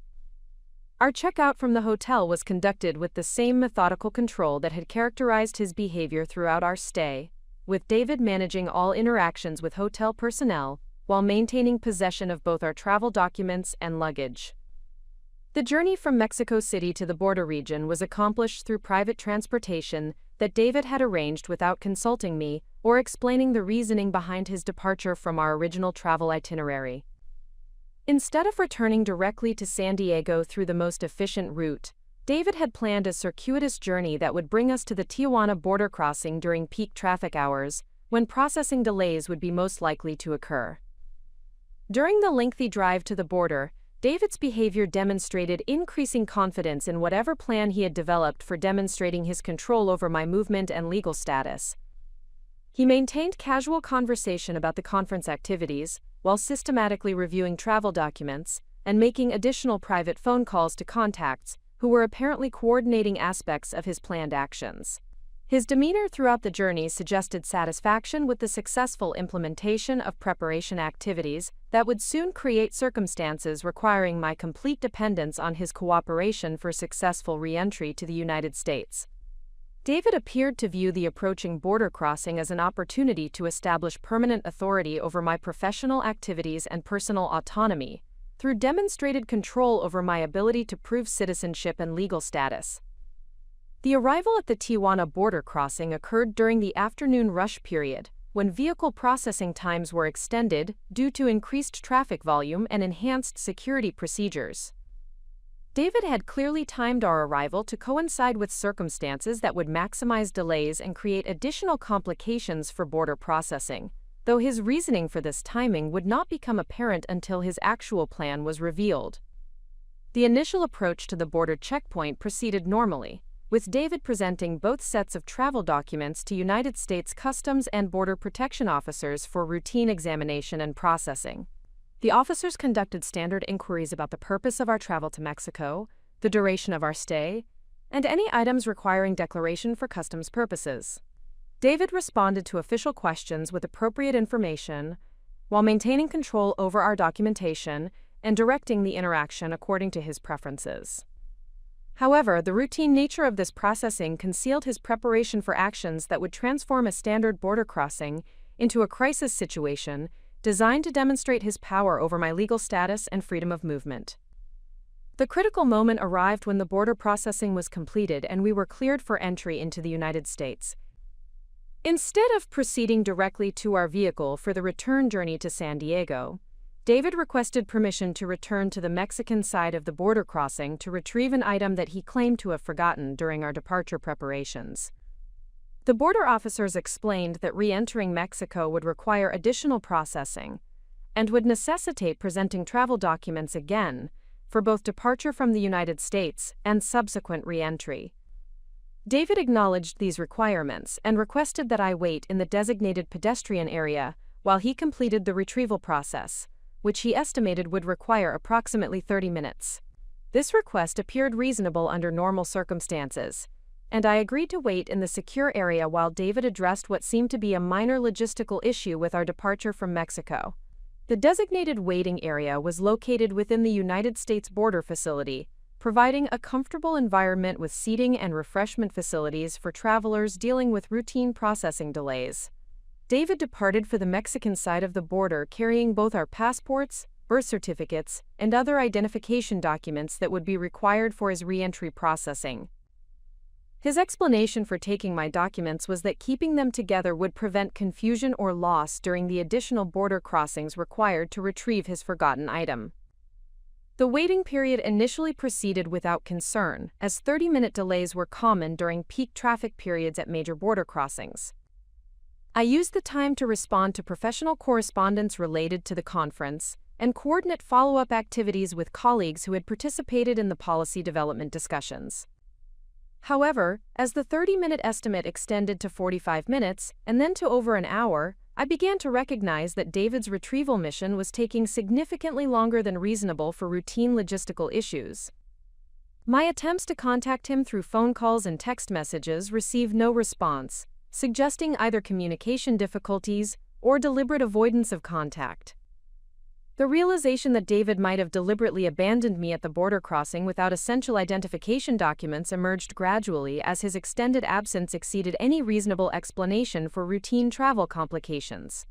Our checkout from the hotel was conducted with the same methodical control that had characterized his behavior throughout our stay, with David managing all interactions with hotel personnel while maintaining possession of both our travel documents and luggage. The journey from Mexico City to the border region was accomplished through private transportation that David had arranged without consulting me or explaining the reasoning behind his departure from our original travel itinerary. Instead of returning directly to San Diego through the most efficient route, David had planned a circuitous journey that would bring us to the Tijuana border crossing during peak traffic hours, when processing delays would be most likely to occur. During the lengthy drive to the border, David's behavior demonstrated increasing confidence in whatever plan he had developed for demonstrating his control over my movement and legal status. He maintained casual conversation about the conference activities, while systematically reviewing travel documents and making additional private phone calls to contacts who were apparently coordinating aspects of his planned actions. His demeanor throughout the journey suggested satisfaction with the successful implementation of preparation activities that would soon create circumstances requiring my complete dependence on his cooperation for successful re-entry to the United States. David appeared to view the approaching border crossing as an opportunity to establish permanent authority over my professional activities and personal autonomy, through demonstrated control over my ability to prove citizenship and legal status. The arrival at the Tijuana border crossing occurred during the afternoon rush period, when vehicle processing times were extended due to increased traffic volume and enhanced security procedures. David had clearly timed our arrival to coincide with circumstances that would maximize delays and create additional complications for border processing, though his reasoning for this timing would not become apparent until his actual plan was revealed. The initial approach to the border checkpoint proceeded normally, with David presenting both sets of travel documents to United States Customs and Border Protection officers for routine examination and processing. The officers conducted standard inquiries about the purpose of our travel to Mexico, the duration of our stay, and any items requiring declaration for customs purposes. David responded to official questions with appropriate information, while maintaining control over our documentation and directing the interaction according to his preferences. However, the routine nature of this processing concealed his preparation for actions that would transform a standard border crossing into a crisis situation designed to demonstrate his power over my legal status and freedom of movement. The critical moment arrived when the border processing was completed and we were cleared for entry into the United States. Instead of proceeding directly to our vehicle for the return journey to San Diego, David requested permission to return to the Mexican side of the border crossing to retrieve an item that he claimed to have forgotten during our departure preparations. The border officers explained that re-entering Mexico would require additional processing and would necessitate presenting travel documents again for both departure from the United States and subsequent re-entry. David acknowledged these requirements and requested that I wait in the designated pedestrian area while he completed the retrieval process, which he estimated would require approximately 30 minutes. This request appeared reasonable under normal circumstances, and I agreed to wait in the secure area while David addressed what seemed to be a minor logistical issue with our departure from Mexico. The designated waiting area was located within the United States border facility, providing a comfortable environment with seating and refreshment facilities for travelers dealing with routine processing delays. David departed for the Mexican side of the border carrying both our passports, birth certificates, and other identification documents that would be required for his re-entry processing. His explanation for taking my documents was that keeping them together would prevent confusion or loss during the additional border crossings required to retrieve his forgotten item. The waiting period initially proceeded without concern, as 30-minute delays were common during peak traffic periods at major border crossings. I used the time to respond to professional correspondence related to the conference and coordinate follow-up activities with colleagues who had participated in the policy development discussions. However, as the 30-minute estimate extended to 45 minutes and then to over an hour, I began to recognize that David's retrieval mission was taking significantly longer than reasonable for routine logistical issues. My attempts to contact him through phone calls and text messages received no response, suggesting either communication difficulties or deliberate avoidance of contact. The realization that David might have deliberately abandoned me at the border crossing without essential identification documents emerged gradually as his extended absence exceeded any reasonable explanation for routine travel complications.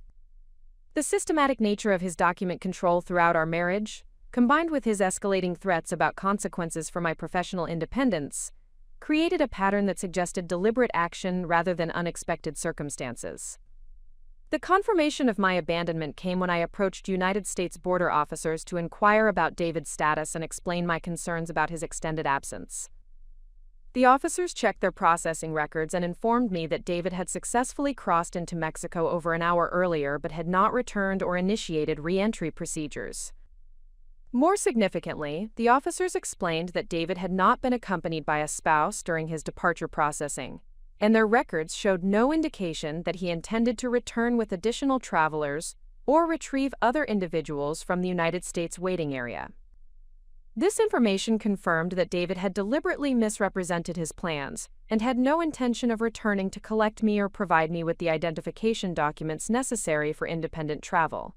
The systematic nature of his document control throughout our marriage, combined with his escalating threats about consequences for my professional independence, created a pattern that suggested deliberate action rather than unexpected circumstances. The confirmation of my abandonment came when I approached United States border officers to inquire about David's status and explain my concerns about his extended absence. The officers checked their processing records and informed me that David had successfully crossed into Mexico over an hour earlier but had not returned or initiated re-entry procedures. More significantly, the officers explained that David had not been accompanied by a spouse during his departure processing, and their records showed no indication that he intended to return with additional travelers or retrieve other individuals from the United States waiting area. This information confirmed that David had deliberately misrepresented his plans and had no intention of returning to collect me or provide me with the identification documents necessary for independent travel.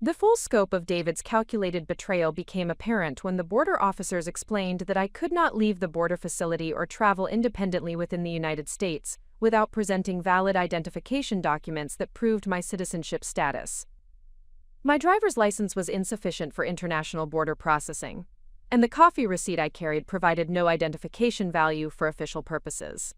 The full scope of David's calculated betrayal became apparent when the border officers explained that I could not leave the border facility or travel independently within the United States without presenting valid identification documents that proved my citizenship status. My driver's license was insufficient for international border processing, and the coffee receipt I carried provided no identification value for official purposes.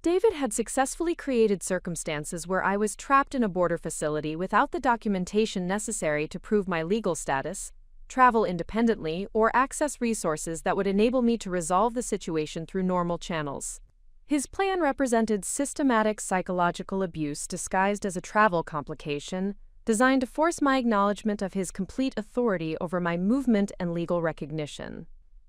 David had successfully created circumstances where I was trapped in a border facility without the documentation necessary to prove my legal status, travel independently, or access resources that would enable me to resolve the situation through normal channels. His plan represented systematic psychological abuse disguised as a travel complication, designed to force my acknowledgement of his complete authority over my movement and legal recognition.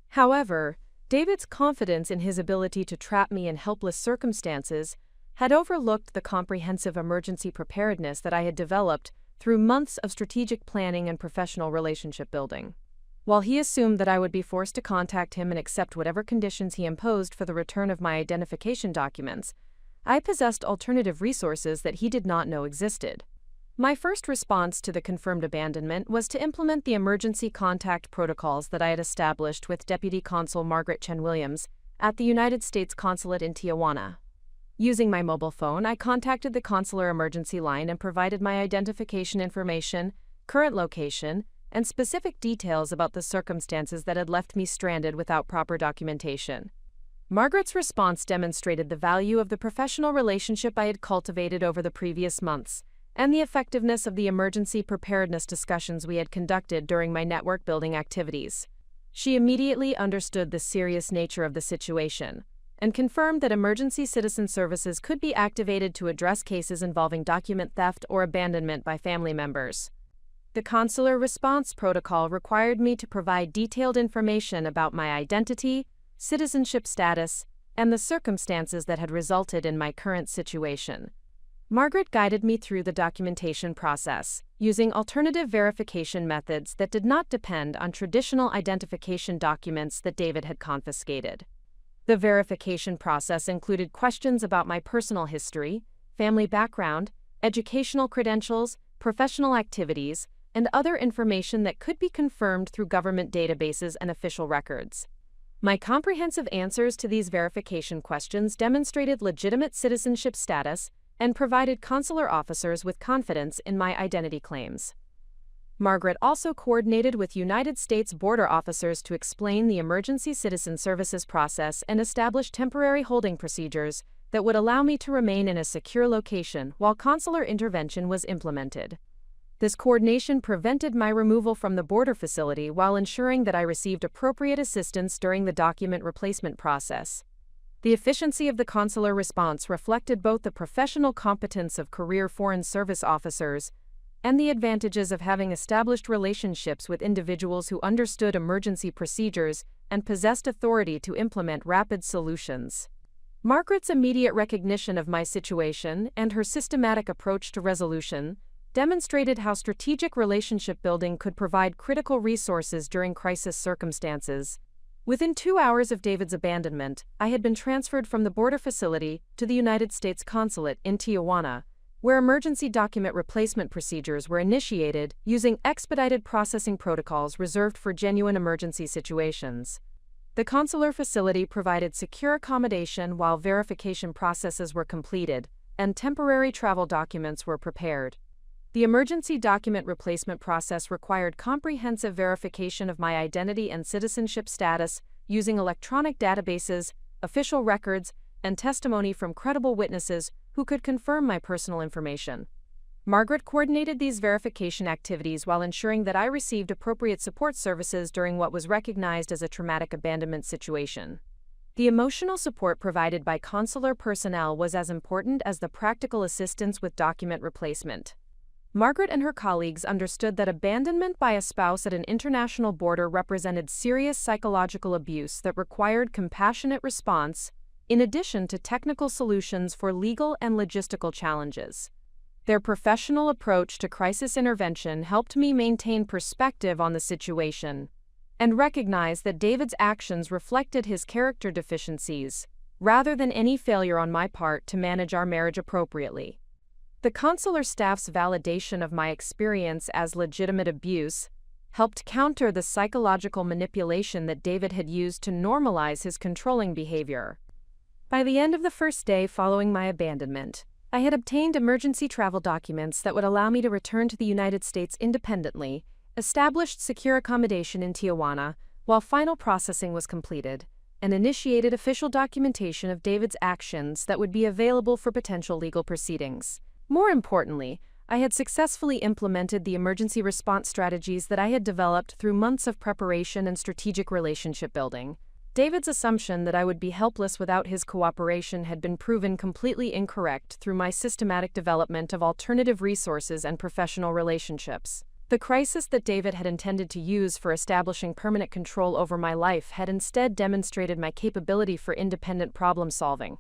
However, David's confidence in his ability to trap me in helpless circumstances had overlooked the comprehensive emergency preparedness that I had developed through months of strategic planning and professional relationship building. While he assumed that I would be forced to contact him and accept whatever conditions he imposed for the return of my identification documents, I possessed alternative resources that he did not know existed. My first response to the confirmed abandonment was to implement the emergency contact protocols that I had established with Deputy Consul Margaret Chen Williams at the United States Consulate in Tijuana. Using my mobile phone, I contacted the consular emergency line and provided my identification information, current location, and specific details about the circumstances that had left me stranded without proper documentation. Margaret's response demonstrated the value of the professional relationship I had cultivated over the previous months, and the effectiveness of the emergency preparedness discussions we had conducted during my network-building activities. She immediately understood the serious nature of the situation, and confirmed that emergency citizen services could be activated to address cases involving document theft or abandonment by family members. The consular response protocol required me to provide detailed information about my identity, citizenship status, and the circumstances that had resulted in my current situation. Margaret guided me through the documentation process, using alternative verification methods that did not depend on traditional identification documents that David had confiscated. The verification process included questions about my personal history, family background, educational credentials, professional activities, and other information that could be confirmed through government databases and official records. My comprehensive answers to these verification questions demonstrated legitimate citizenship status and provided consular officers with confidence in my identity claims. Margaret also coordinated with United States border officers to explain the emergency citizen services process and establish temporary holding procedures that would allow me to remain in a secure location while consular intervention was implemented. This coordination prevented my removal from the border facility while ensuring that I received appropriate assistance during the document replacement process. The efficiency of the consular response reflected both the professional competence of career Foreign Service officers and the advantages of having established relationships with individuals who understood emergency procedures and possessed authority to implement rapid solutions. Margaret's immediate recognition of my situation and her systematic approach to resolution demonstrated how strategic relationship building could provide critical resources during crisis circumstances. Within 2 hours of David's abandonment, I had been transferred from the border facility to the United States Consulate in Tijuana, where emergency document replacement procedures were initiated using expedited processing protocols reserved for genuine emergency situations. The consular facility provided secure accommodation while verification processes were completed and temporary travel documents were prepared. The emergency document replacement process required comprehensive verification of my identity and citizenship status using electronic databases, official records, and testimony from credible witnesses who could confirm my personal information. Margaret coordinated these verification activities while ensuring that I received appropriate support services during what was recognized as a traumatic abandonment situation. The emotional support provided by consular personnel was as important as the practical assistance with document replacement. Margaret and her colleagues understood that abandonment by a spouse at an international border represented serious psychological abuse that required compassionate response, in addition to technical solutions for legal and logistical challenges. Their professional approach to crisis intervention helped me maintain perspective on the situation and recognize that David's actions reflected his character deficiencies, rather than any failure on my part to manage our marriage appropriately. The consular staff's validation of my experience as legitimate abuse helped counter the psychological manipulation that David had used to normalize his controlling behavior. By the end of the first day following my abandonment, I had obtained emergency travel documents that would allow me to return to the United States independently, established secure accommodation in Tijuana while final processing was completed, and initiated official documentation of David's actions that would be available for potential legal proceedings. More importantly, I had successfully implemented the emergency response strategies that I had developed through months of preparation and strategic relationship building. David's assumption that I would be helpless without his cooperation had been proven completely incorrect through my systematic development of alternative resources and professional relationships. The crisis that David had intended to use for establishing permanent control over my life had instead demonstrated my capability for independent problem solving,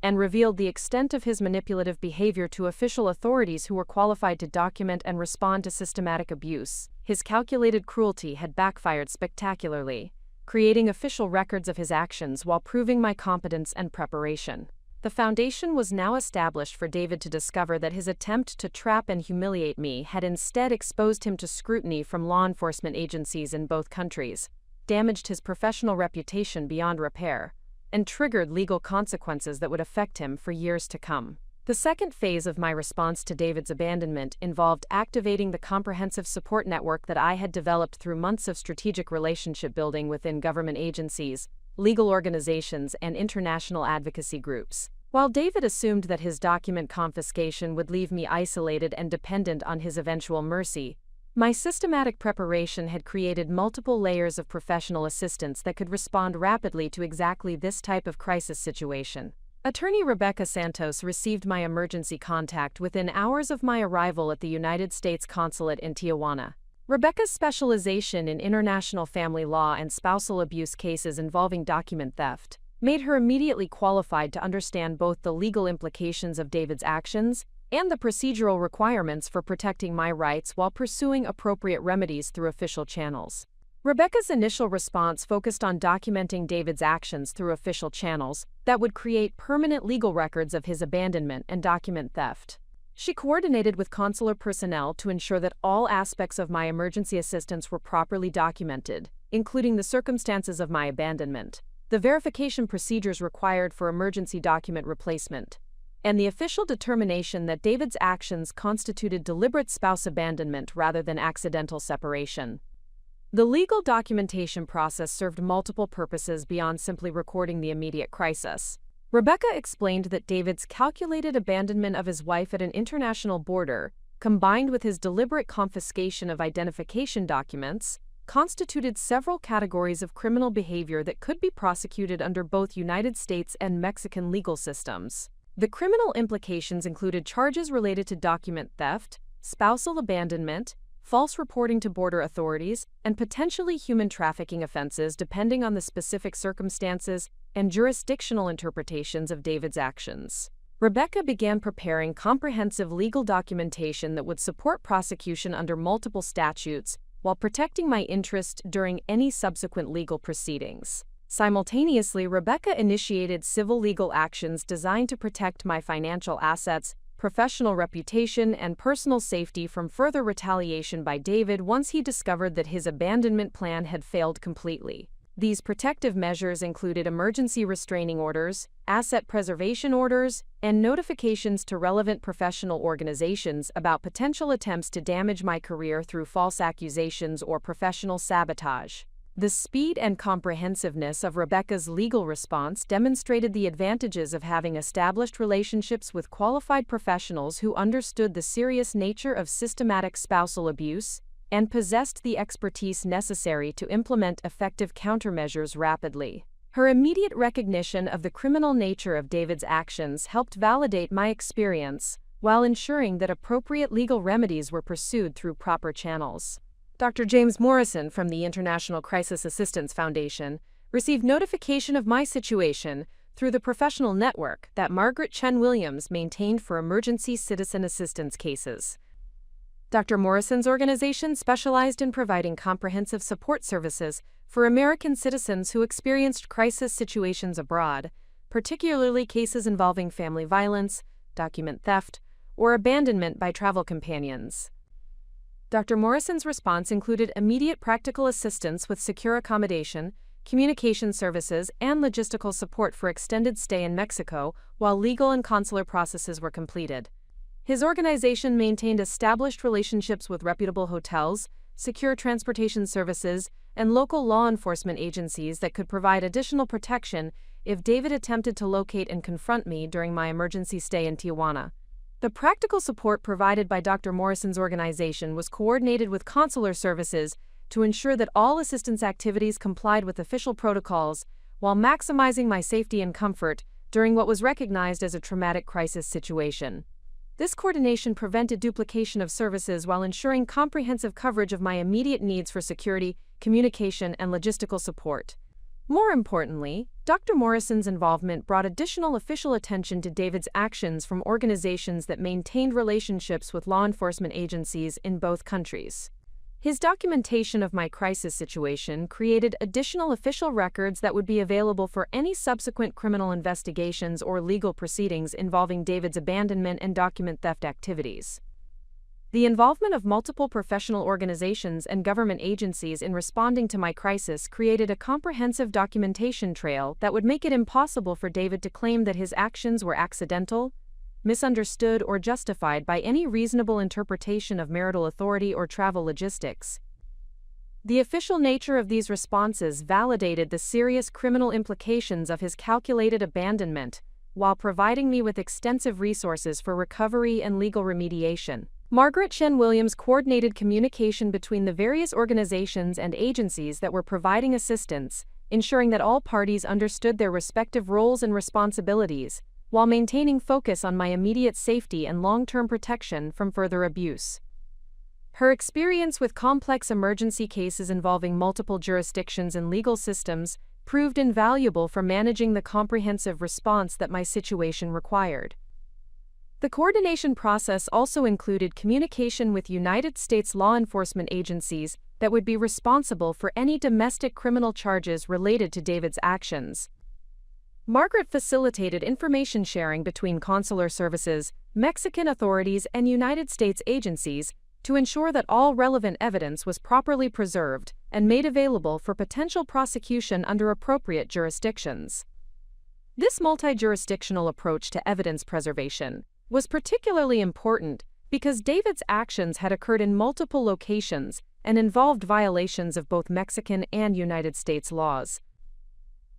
and revealed the extent of his manipulative behavior to official authorities who were qualified to document and respond to systematic abuse. His calculated cruelty had backfired spectacularly, creating official records of his actions while proving my competence and preparation. The foundation was now established for David to discover that his attempt to trap and humiliate me had instead exposed him to scrutiny from law enforcement agencies in both countries, damaged his professional reputation beyond repair, and triggered legal consequences that would affect him for years to come. The second phase of my response to David's abandonment involved activating the comprehensive support network that I had developed through months of strategic relationship building within government agencies, legal organizations, and international advocacy groups. While David assumed that his document confiscation would leave me isolated and dependent on his eventual mercy, my systematic preparation had created multiple layers of professional assistance that could respond rapidly to exactly this type of crisis situation. Attorney Rebecca Santos received my emergency contact within hours of my arrival at the United States Consulate in Tijuana. Rebecca's specialization in international family law and spousal abuse cases involving document theft made her immediately qualified to understand both the legal implications of David's actions and the procedural requirements for protecting my rights while pursuing appropriate remedies through official channels. Rebecca's initial response focused on documenting David's actions through official channels that would create permanent legal records of his abandonment and document theft. She coordinated with consular personnel to ensure that all aspects of my emergency assistance were properly documented, including the circumstances of my abandonment, the verification procedures required for emergency document replacement, and the official determination that David's actions constituted deliberate spouse abandonment rather than accidental separation. The legal documentation process served multiple purposes beyond simply recording the immediate crisis. Rebecca explained that David's calculated abandonment of his wife at an international border, combined with his deliberate confiscation of identification documents, constituted several categories of criminal behavior that could be prosecuted under both United States and Mexican legal systems. The criminal implications included charges related to document theft, spousal abandonment, false reporting to border authorities, and potentially human trafficking offenses depending on the specific circumstances and jurisdictional interpretations of David's actions. Rebecca began preparing comprehensive legal documentation that would support prosecution under multiple statutes while protecting my interest during any subsequent legal proceedings. Simultaneously, Rebecca initiated civil legal actions designed to protect my financial assets, professional reputation, and personal safety from further retaliation by David once he discovered that his abandonment plan had failed completely. These protective measures included emergency restraining orders, asset preservation orders, and notifications to relevant professional organizations about potential attempts to damage my career through false accusations or professional sabotage. The speed and comprehensiveness of Rebecca's legal response demonstrated the advantages of having established relationships with qualified professionals who understood the serious nature of systematic spousal abuse and possessed the expertise necessary to implement effective countermeasures rapidly. Her immediate recognition of the criminal nature of David's actions helped validate my experience, while ensuring that appropriate legal remedies were pursued through proper channels. Dr. James Morrison from the International Crisis Assistance Foundation received notification of my situation through the professional network that Margaret Chen Williams maintained for emergency citizen assistance cases. Dr. Morrison's organization specialized in providing comprehensive support services for American citizens who experienced crisis situations abroad, particularly cases involving family violence, document theft, or abandonment by travel companions. Dr. Morrison's response included immediate practical assistance with secure accommodation, communication services, and logistical support for extended stay in Mexico while legal and consular processes were completed. His organization maintained established relationships with reputable hotels, secure transportation services, and local law enforcement agencies that could provide additional protection if David attempted to locate and confront me during my emergency stay in Tijuana. The practical support provided by Dr. Morrison's organization was coordinated with consular services to ensure that all assistance activities complied with official protocols, while maximizing my safety and comfort during what was recognized as a traumatic crisis situation. This coordination prevented duplication of services while ensuring comprehensive coverage of my immediate needs for security, communication, and logistical support. More importantly, Dr. Morrison's involvement brought additional official attention to David's actions from organizations that maintained relationships with law enforcement agencies in both countries. His documentation of my crisis situation created additional official records that would be available for any subsequent criminal investigations or legal proceedings involving David's abandonment and document theft activities. The involvement of multiple professional organizations and government agencies in responding to my crisis created a comprehensive documentation trail that would make it impossible for David to claim that his actions were accidental, misunderstood, or justified by any reasonable interpretation of marital authority or travel logistics. The official nature of these responses validated the serious criminal implications of his calculated abandonment, while providing me with extensive resources for recovery and legal remediation. Margaret Shen Williams coordinated communication between the various organizations and agencies that were providing assistance, ensuring that all parties understood their respective roles and responsibilities, while maintaining focus on my immediate safety and long-term protection from further abuse. Her experience with complex emergency cases involving multiple jurisdictions and legal systems proved invaluable for managing the comprehensive response that my situation required. The coordination process also included communication with United States law enforcement agencies that would be responsible for any domestic criminal charges related to David's actions. Margaret facilitated information sharing between consular services, Mexican authorities, and United States agencies to ensure that all relevant evidence was properly preserved and made available for potential prosecution under appropriate jurisdictions. This multi-jurisdictional approach to evidence preservation was particularly important because David's actions had occurred in multiple locations and involved violations of both Mexican and United States laws.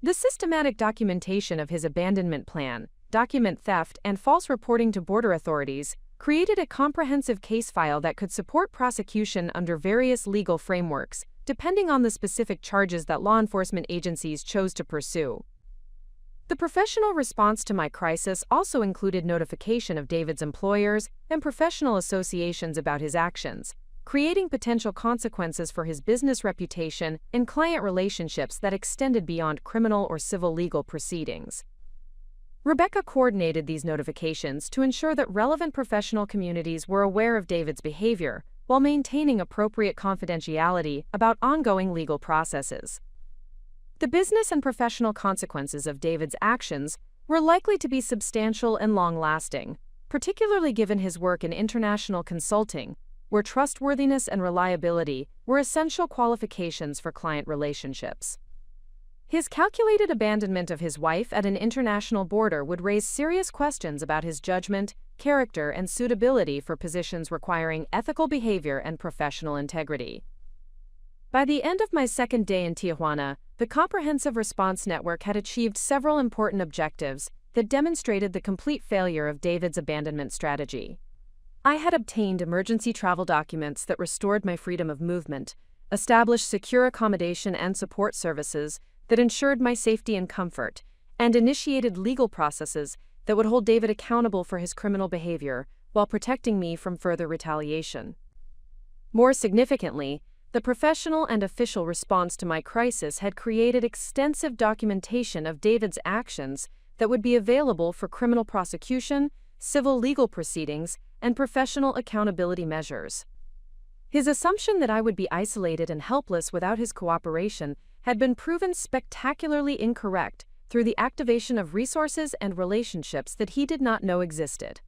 The systematic documentation of his abandonment plan, document theft, and false reporting to border authorities created a comprehensive case file that could support prosecution under various legal frameworks, depending on the specific charges that law enforcement agencies chose to pursue. The professional response to my crisis also included notification of David's employers and professional associations about his actions, creating potential consequences for his business reputation and client relationships that extended beyond criminal or civil legal proceedings. Rebecca coordinated these notifications to ensure that relevant professional communities were aware of David's behavior, while maintaining appropriate confidentiality about ongoing legal processes. The business and professional consequences of David's actions were likely to be substantial and long-lasting, particularly given his work in international consulting, where trustworthiness and reliability were essential qualifications for client relationships. His calculated abandonment of his wife at an international border would raise serious questions about his judgment, character, and suitability for positions requiring ethical behavior and professional integrity. By the end of my second day in Tijuana, the Comprehensive Response Network had achieved several important objectives that demonstrated the complete failure of David's abandonment strategy. I had obtained emergency travel documents that restored my freedom of movement, established secure accommodation and support services that ensured my safety and comfort, and initiated legal processes that would hold David accountable for his criminal behavior while protecting me from further retaliation. More significantly, the professional and official response to my crisis had created extensive documentation of David's actions that would be available for criminal prosecution, civil legal proceedings, and professional accountability measures. His assumption that I would be isolated and helpless without his cooperation had been proven spectacularly incorrect through the activation of resources and relationships that he did not know existed.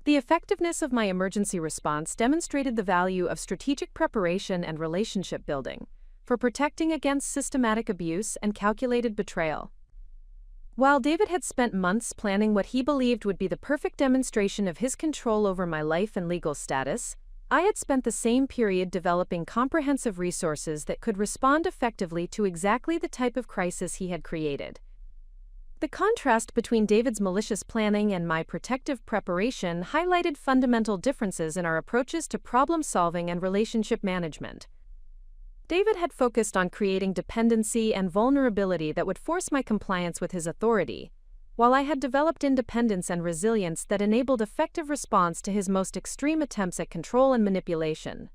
The effectiveness of my emergency response demonstrated the value of strategic preparation and relationship building for protecting against systematic abuse and calculated betrayal. While David had spent months planning what he believed would be the perfect demonstration of his control over my life and legal status, I had spent the same period developing comprehensive resources that could respond effectively to exactly the type of crisis he had created. The contrast between David's malicious planning and my protective preparation highlighted fundamental differences in our approaches to problem solving and relationship management. David had focused on creating dependency and vulnerability that would force my compliance with his authority, while I had developed independence and resilience that enabled effective response to his most extreme attempts at control and manipulation.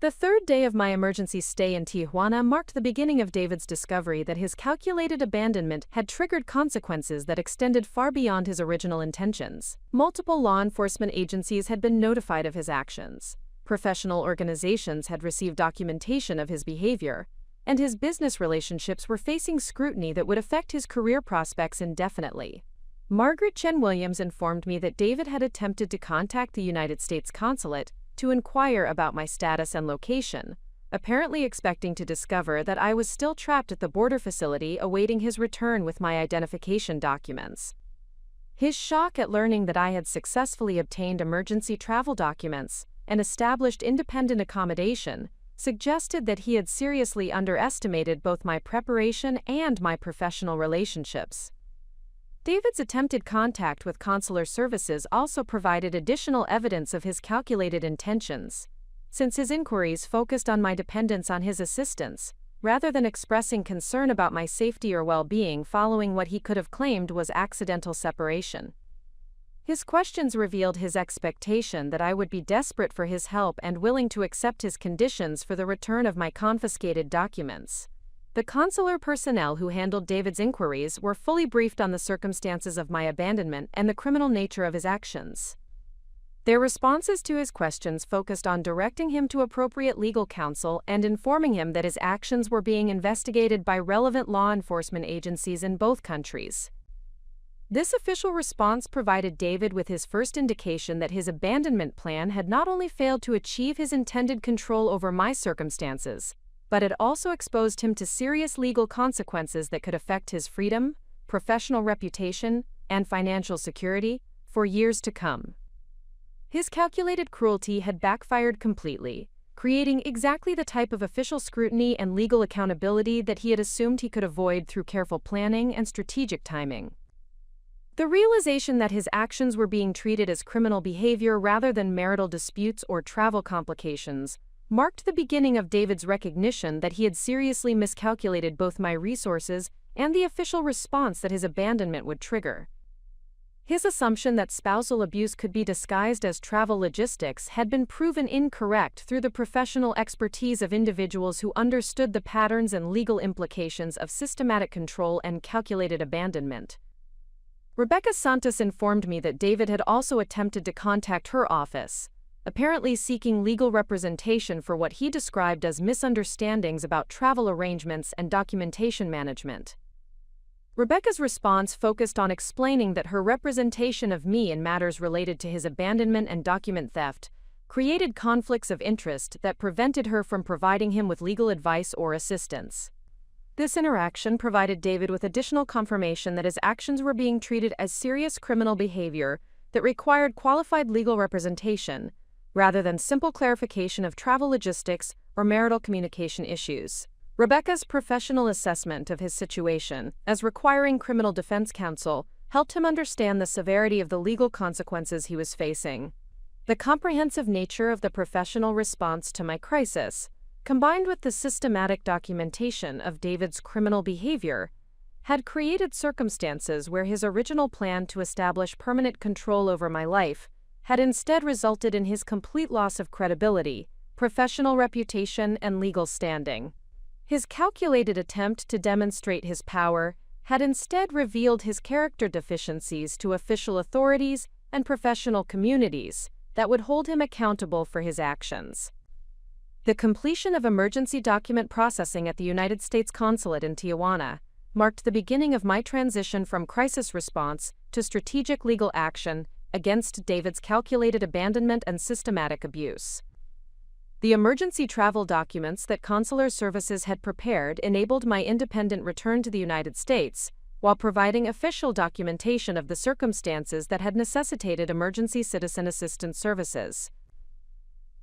The third day of my emergency stay in Tijuana marked the beginning of David's discovery that his calculated abandonment had triggered consequences that extended far beyond his original intentions. Multiple law enforcement agencies had been notified of his actions. Professional organizations had received documentation of his behavior, and his business relationships were facing scrutiny that would affect his career prospects indefinitely. Margaret Chen Williams informed me that David had attempted to contact the United States consulate to inquire about my status and location, apparently expecting to discover that I was still trapped at the border facility awaiting his return with my identification documents. His shock at learning that I had successfully obtained emergency travel documents and established independent accommodation suggested that he had seriously underestimated both my preparation and my professional relationships. David's attempted contact with consular services also provided additional evidence of his calculated intentions, since his inquiries focused on my dependence on his assistance, rather than expressing concern about my safety or well-being following what he could have claimed was accidental separation. His questions revealed his expectation that I would be desperate for his help and willing to accept his conditions for the return of my confiscated documents. The consular personnel who handled David's inquiries were fully briefed on the circumstances of my abandonment and the criminal nature of his actions. Their responses to his questions focused on directing him to appropriate legal counsel and informing him that his actions were being investigated by relevant law enforcement agencies in both countries. This official response provided David with his first indication that his abandonment plan had not only failed to achieve his intended control over my circumstances, but had also exposed him to serious legal consequences that could affect his freedom, professional reputation, and financial security for years to come. His calculated cruelty had backfired completely, creating exactly the type of official scrutiny and legal accountability that he had assumed he could avoid through careful planning and strategic timing. The realization that his actions were being treated as criminal behavior rather than marital disputes or travel complications marked the beginning of David's recognition that he had seriously miscalculated both my resources and the official response that his abandonment would trigger. His assumption that spousal abuse could be disguised as travel logistics had been proven incorrect through the professional expertise of individuals who understood the patterns and legal implications of systematic control and calculated abandonment. Rebecca Santos informed me that David had also attempted to contact her office, apparently seeking legal representation for what he described as misunderstandings about travel arrangements and documentation management. Rebecca's response focused on explaining that her representation of me in matters related to his abandonment and document theft created conflicts of interest that prevented her from providing him with legal advice or assistance. This interaction provided David with additional confirmation that his actions were being treated as serious criminal behavior that required qualified legal representation, rather than simple clarification of travel logistics or marital communication issues. Rebecca's professional assessment of his situation as requiring criminal defense counsel helped him understand the severity of the legal consequences he was facing. The comprehensive nature of the professional response to my crisis, combined with the systematic documentation of David's criminal behavior, had created circumstances where his original plan to establish permanent control over my life had instead resulted in his complete loss of credibility, professional reputation, and legal standing. His calculated attempt to demonstrate his power had instead revealed his character deficiencies to official authorities and professional communities that would hold him accountable for his actions. The completion of emergency document processing at the United States Consulate in Tijuana marked the beginning of my transition from crisis response to strategic legal action against David's calculated abandonment and systematic abuse. The emergency travel documents that consular services had prepared enabled my independent return to the United States, while providing official documentation of the circumstances that had necessitated emergency citizen assistance services.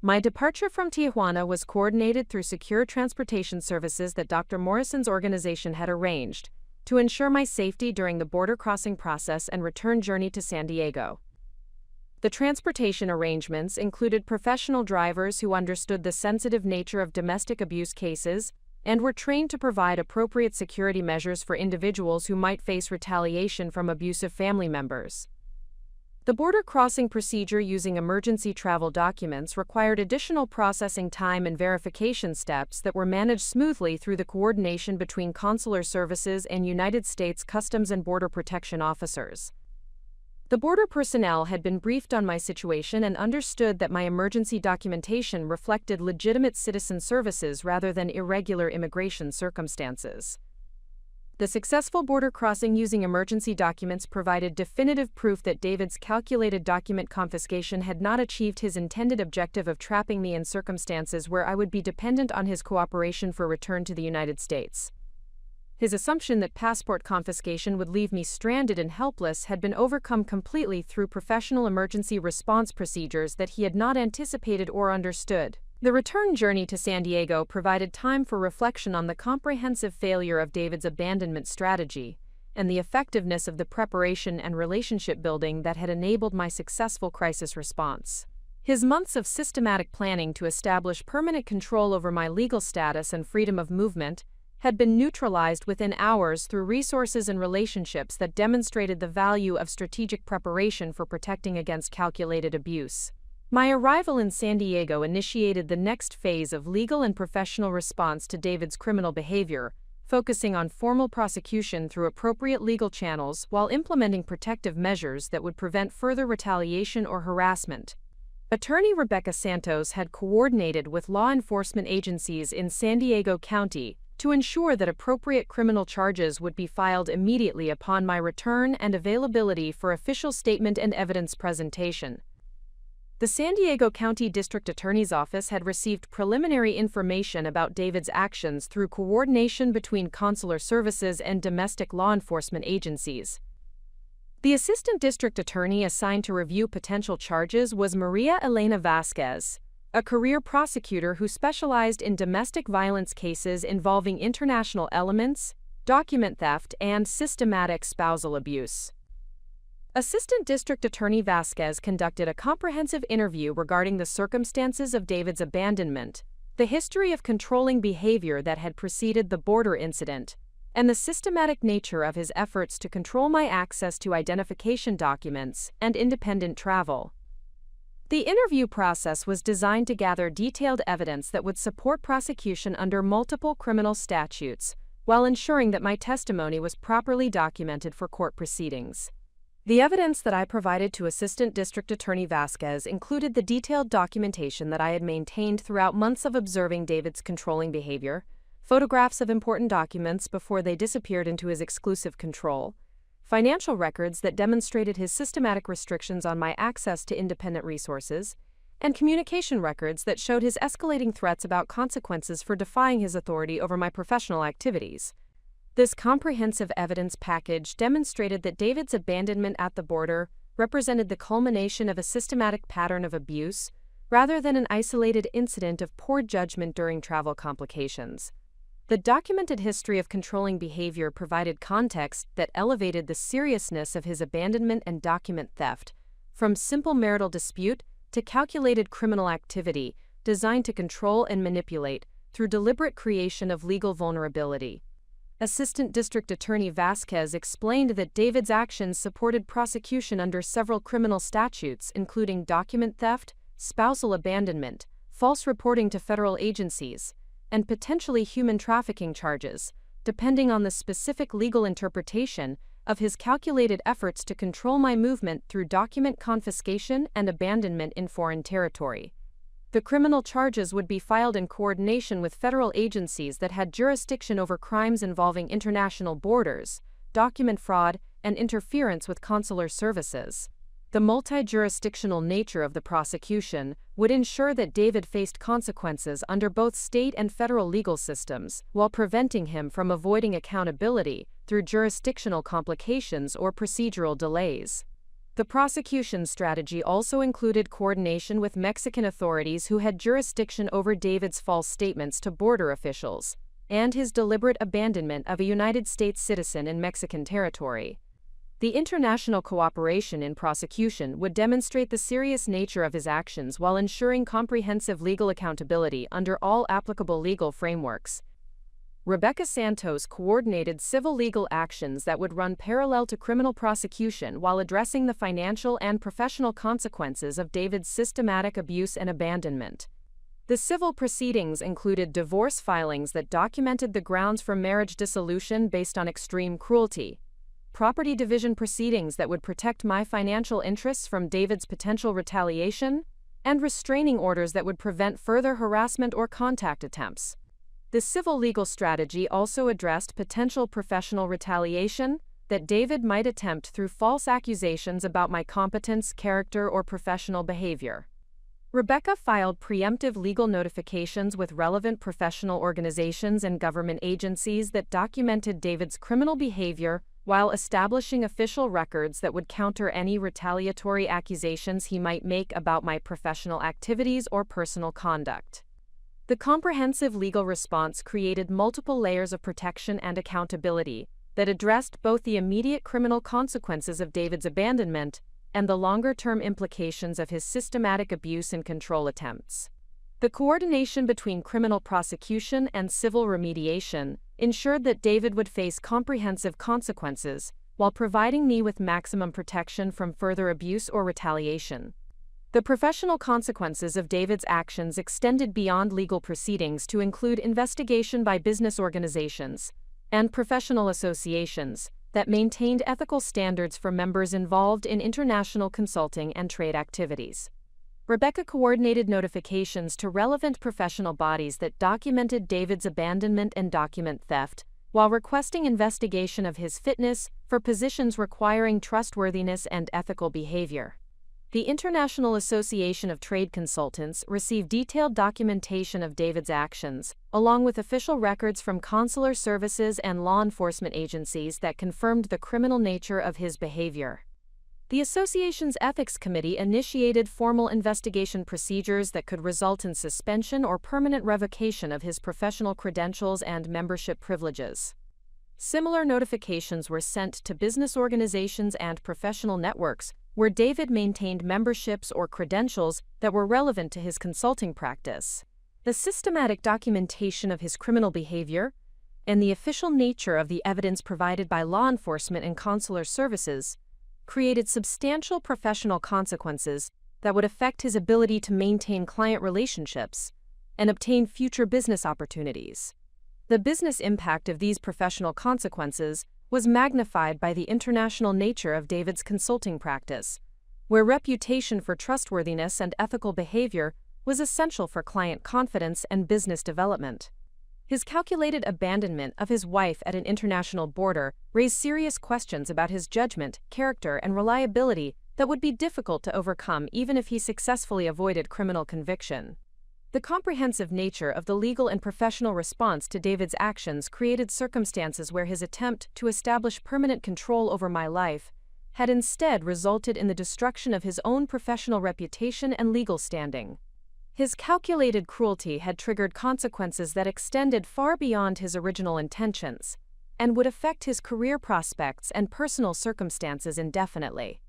My departure from Tijuana was coordinated through secure transportation services that Dr. Morrison's organization had arranged, to ensure my safety during the border crossing process and return journey to San Diego. The transportation arrangements included professional drivers who understood the sensitive nature of domestic abuse cases and were trained to provide appropriate security measures for individuals who might face retaliation from abusive family members. The border crossing procedure using emergency travel documents required additional processing time and verification steps that were managed smoothly through the coordination between consular services and United States Customs and Border Protection officers. The border personnel had been briefed on my situation and understood that my emergency documentation reflected legitimate citizen services rather than irregular immigration circumstances. The successful border crossing using emergency documents provided definitive proof that David's calculated document confiscation had not achieved his intended objective of trapping me in circumstances where I would be dependent on his cooperation for return to the United States. His assumption that passport confiscation would leave me stranded and helpless had been overcome completely through professional emergency response procedures that he had not anticipated or understood. The return journey to San Diego provided time for reflection on the comprehensive failure of David's abandonment strategy and the effectiveness of the preparation and relationship building that had enabled my successful crisis response. His months of systematic planning to establish permanent control over my legal status and freedom of movement had been neutralized within hours through resources and relationships that demonstrated the value of strategic preparation for protecting against calculated abuse. My arrival in San Diego initiated the next phase of legal and professional response to David's criminal behavior, focusing on formal prosecution through appropriate legal channels while implementing protective measures that would prevent further retaliation or harassment. Attorney Rebecca Santos had coordinated with law enforcement agencies in San Diego County to ensure that appropriate criminal charges would be filed immediately upon my return and availability for official statement and evidence presentation. The San Diego County District Attorney's Office had received preliminary information about David's actions through coordination between consular services and domestic law enforcement agencies. The Assistant District Attorney assigned to review potential charges was Maria Elena Vasquez, a career prosecutor who specialized in domestic violence cases involving international elements, document theft, and systematic spousal abuse. Assistant District Attorney Vasquez conducted a comprehensive interview regarding the circumstances of David's abandonment, the history of controlling behavior that had preceded the border incident, and the systematic nature of his efforts to control my access to identification documents and independent travel. The interview process was designed to gather detailed evidence that would support prosecution under multiple criminal statutes, while ensuring that my testimony was properly documented for court proceedings. The evidence that I provided to Assistant District Attorney Vasquez included the detailed documentation that I had maintained throughout months of observing David's controlling behavior, photographs of important documents before they disappeared into his exclusive control, financial records that demonstrated his systematic restrictions on my access to independent resources, and communication records that showed his escalating threats about consequences for defying his authority over my professional activities. This comprehensive evidence package demonstrated that David's abandonment at the border represented the culmination of a systematic pattern of abuse, rather than an isolated incident of poor judgment during travel complications. The documented history of controlling behavior provided context that elevated the seriousness of his abandonment and document theft, from simple marital dispute to calculated criminal activity designed to control and manipulate through deliberate creation of legal vulnerability. Assistant District Attorney Vasquez explained that David's actions supported prosecution under several criminal statutes, including document theft, spousal abandonment, false reporting to federal agencies, and potentially human trafficking charges, depending on the specific legal interpretation of his calculated efforts to control my movement through document confiscation and abandonment in foreign territory. The criminal charges would be filed in coordination with federal agencies that had jurisdiction over crimes involving international borders, document fraud, and interference with consular services. The multi-jurisdictional nature of the prosecution would ensure that David faced consequences under both state and federal legal systems, while preventing him from avoiding accountability through jurisdictional complications or procedural delays. The prosecution strategy also included coordination with Mexican authorities who had jurisdiction over David's false statements to border officials, and his deliberate abandonment of a United States citizen in Mexican territory. The international cooperation in prosecution would demonstrate the serious nature of his actions while ensuring comprehensive legal accountability under all applicable legal frameworks. Rebecca Santos coordinated civil legal actions that would run parallel to criminal prosecution while addressing the financial and professional consequences of David's systematic abuse and abandonment. The civil proceedings included divorce filings that documented the grounds for marriage dissolution based on extreme cruelty, property division proceedings that would protect my financial interests from David's potential retaliation, and restraining orders that would prevent further harassment or contact attempts. The civil legal strategy also addressed potential professional retaliation that David might attempt through false accusations about my competence, character, or professional behavior. Rebecca filed preemptive legal notifications with relevant professional organizations and government agencies that documented David's criminal behavior while establishing official records that would counter any retaliatory accusations he might make about my professional activities or personal conduct. The comprehensive legal response created multiple layers of protection and accountability that addressed both the immediate criminal consequences of David's abandonment and the longer-term implications of his systematic abuse and control attempts. The coordination between criminal prosecution and civil remediation ensured that David would face comprehensive consequences while providing me with maximum protection from further abuse or retaliation. The professional consequences of David's actions extended beyond legal proceedings to include investigation by business organizations and professional associations that maintained ethical standards for members involved in international consulting and trade activities. Rebecca coordinated notifications to relevant professional bodies that documented David's abandonment and document theft, while requesting investigation of his fitness for positions requiring trustworthiness and ethical behavior. The International Association of Trade Consultants received detailed documentation of David's actions, along with official records from consular services and law enforcement agencies that confirmed the criminal nature of his behavior. The association's ethics committee initiated formal investigation procedures that could result in suspension or permanent revocation of his professional credentials and membership privileges. Similar notifications were sent to business organizations and professional networks where David maintained memberships or credentials that were relevant to his consulting practice. The systematic documentation of his criminal behavior and the official nature of the evidence provided by law enforcement and consular services created substantial professional consequences that would affect his ability to maintain client relationships and obtain future business opportunities. The business impact of these professional consequences was magnified by the international nature of David's consulting practice, where reputation for trustworthiness and ethical behavior was essential for client confidence and business development. His calculated abandonment of his wife at an international border raised serious questions about his judgment, character, and reliability that would be difficult to overcome even if he successfully avoided criminal conviction. The comprehensive nature of the legal and professional response to David's actions created circumstances where his attempt to establish permanent control over my life had instead resulted in the destruction of his own professional reputation and legal standing. His calculated cruelty had triggered consequences that extended far beyond his original intentions and would affect his career prospects and personal circumstances indefinitely.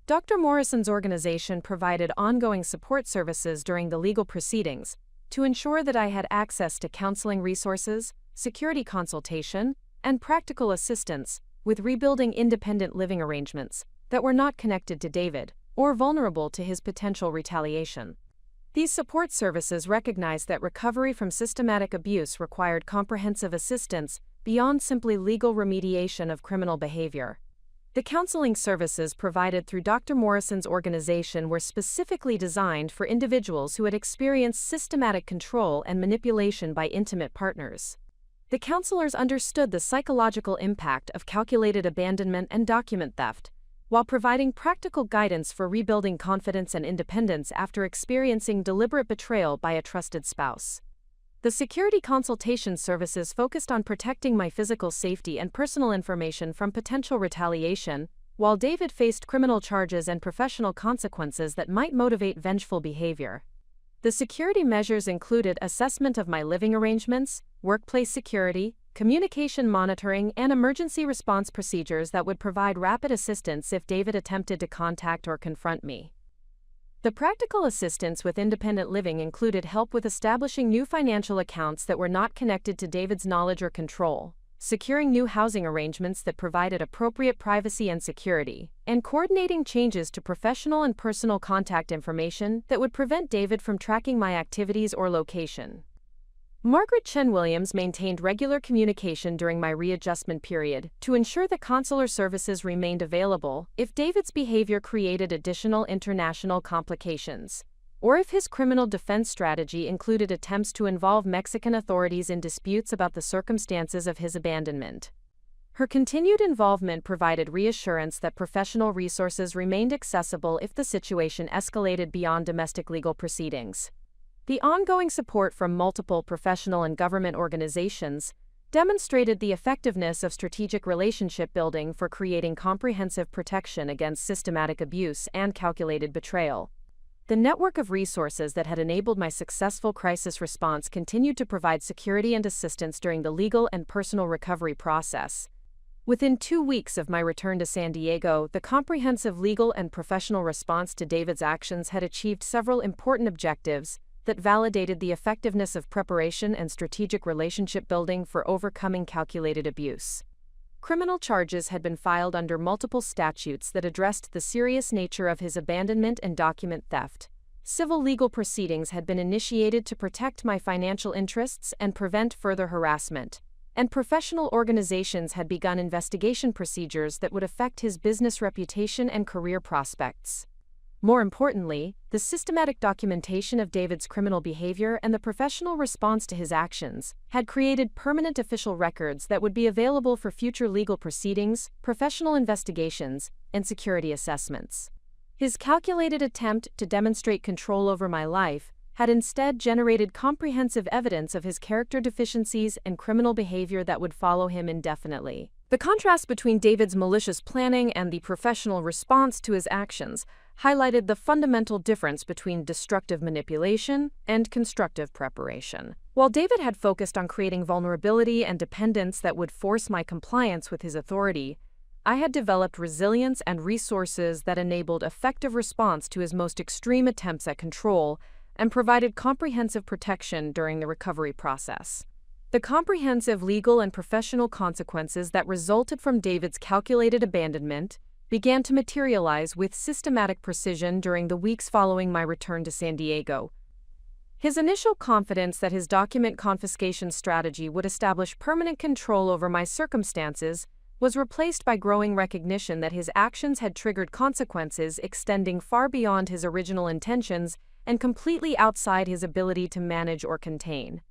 Dr. Morrison's organization provided ongoing support services during the legal proceedings to ensure that I had access to counseling resources, security consultation, and practical assistance with rebuilding independent living arrangements that were not connected to David or vulnerable to his potential retaliation. These support services recognized that recovery from systematic abuse required comprehensive assistance beyond simply legal remediation of criminal behavior. The counseling services provided through Dr. Morrison's organization were specifically designed for individuals who had experienced systematic control and manipulation by intimate partners. The counselors understood the psychological impact of calculated abandonment and document theft, while providing practical guidance for rebuilding confidence and independence after experiencing deliberate betrayal by a trusted spouse. The security consultation services focused on protecting my physical safety and personal information from potential retaliation, while David faced criminal charges and professional consequences that might motivate vengeful behavior. The security measures included assessment of my living arrangements, workplace security, communication monitoring, and emergency response procedures that would provide rapid assistance if David attempted to contact or confront me. The practical assistance with independent living included help with establishing new financial accounts that were not connected to David's knowledge or control, securing new housing arrangements that provided appropriate privacy and security, and coordinating changes to professional and personal contact information that would prevent David from tracking my activities or location. Margaret Chen Williams maintained regular communication during my readjustment period to ensure that consular services remained available if David's behavior created additional international complications, or if his criminal defense strategy included attempts to involve Mexican authorities in disputes about the circumstances of his abandonment. Her continued involvement provided reassurance that professional resources remained accessible if the situation escalated beyond domestic legal proceedings. The ongoing support from multiple professional and government organizations demonstrated the effectiveness of strategic relationship building for creating comprehensive protection against systematic abuse and calculated betrayal. The network of resources that had enabled my successful crisis response continued to provide security and assistance during the legal and personal recovery process. Within 2 weeks of my return to San Diego, the comprehensive legal and professional response to David's actions had achieved several important objectives that validated the effectiveness of preparation and strategic relationship building for overcoming calculated abuse. Criminal charges had been filed under multiple statutes that addressed the serious nature of his abandonment and document theft. Civil legal proceedings had been initiated to protect my financial interests and prevent further harassment, and professional organizations had begun investigation procedures that would affect his business reputation and career prospects. More importantly, the systematic documentation of David's criminal behavior and the professional response to his actions had created permanent official records that would be available for future legal proceedings, professional investigations, and security assessments. His calculated attempt to demonstrate control over my life had instead generated comprehensive evidence of his character deficiencies and criminal behavior that would follow him indefinitely. The contrast between David's malicious planning and the professional response to his actions highlighted the fundamental difference between destructive manipulation and constructive preparation. While David had focused on creating vulnerability and dependence that would force my compliance with his authority, I had developed resilience and resources that enabled effective response to his most extreme attempts at control and provided comprehensive protection during the recovery process. The comprehensive legal and professional consequences that resulted from David's calculated abandonment began to materialize with systematic precision during the weeks following my return to San Diego. His initial confidence that his document confiscation strategy would establish permanent control over my circumstances was replaced by growing recognition that his actions had triggered consequences extending far beyond his original intentions and completely outside his ability to manage or contain.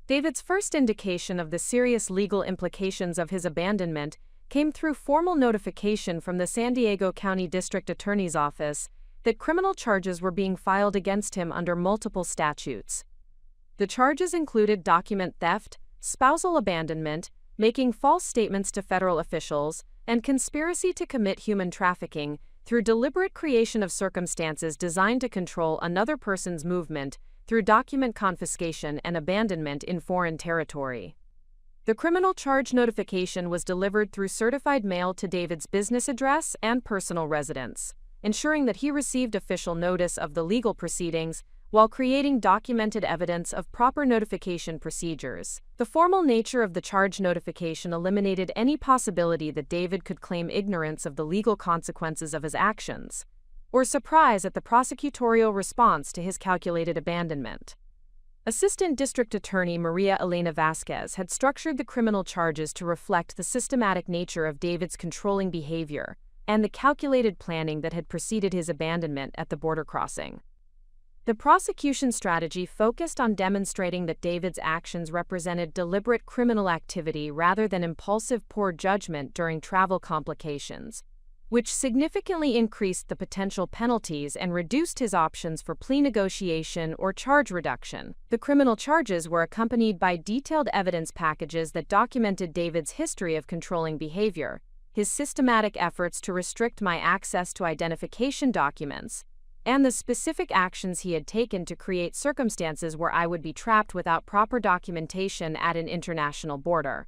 David's first indication of the serious legal implications of his abandonment came through formal notification from the San Diego County District Attorney's Office that criminal charges were being filed against him under multiple statutes. The charges included document theft, spousal abandonment, making false statements to federal officials, and conspiracy to commit human trafficking through deliberate creation of circumstances designed to control another person's movement through document confiscation and abandonment in foreign territory. The criminal charge notification was delivered through certified mail to David's business address and personal residence, ensuring that he received official notice of the legal proceedings while creating documented evidence of proper notification procedures. The formal nature of the charge notification eliminated any possibility that David could claim ignorance of the legal consequences of his actions, or surprise at the prosecutorial response to his calculated abandonment. Assistant District Attorney Maria Elena Vasquez had structured the criminal charges to reflect the systematic nature of David's controlling behavior and the calculated planning that had preceded his abandonment at the border crossing. The prosecution strategy focused on demonstrating that David's actions represented deliberate criminal activity rather than impulsive poor judgment during travel complications, which significantly increased the potential penalties and reduced his options for plea negotiation or charge reduction. The criminal charges were accompanied by detailed evidence packages that documented David's history of controlling behavior, his systematic efforts to restrict my access to identification documents, and the specific actions he had taken to create circumstances where I would be trapped without proper documentation at an international border.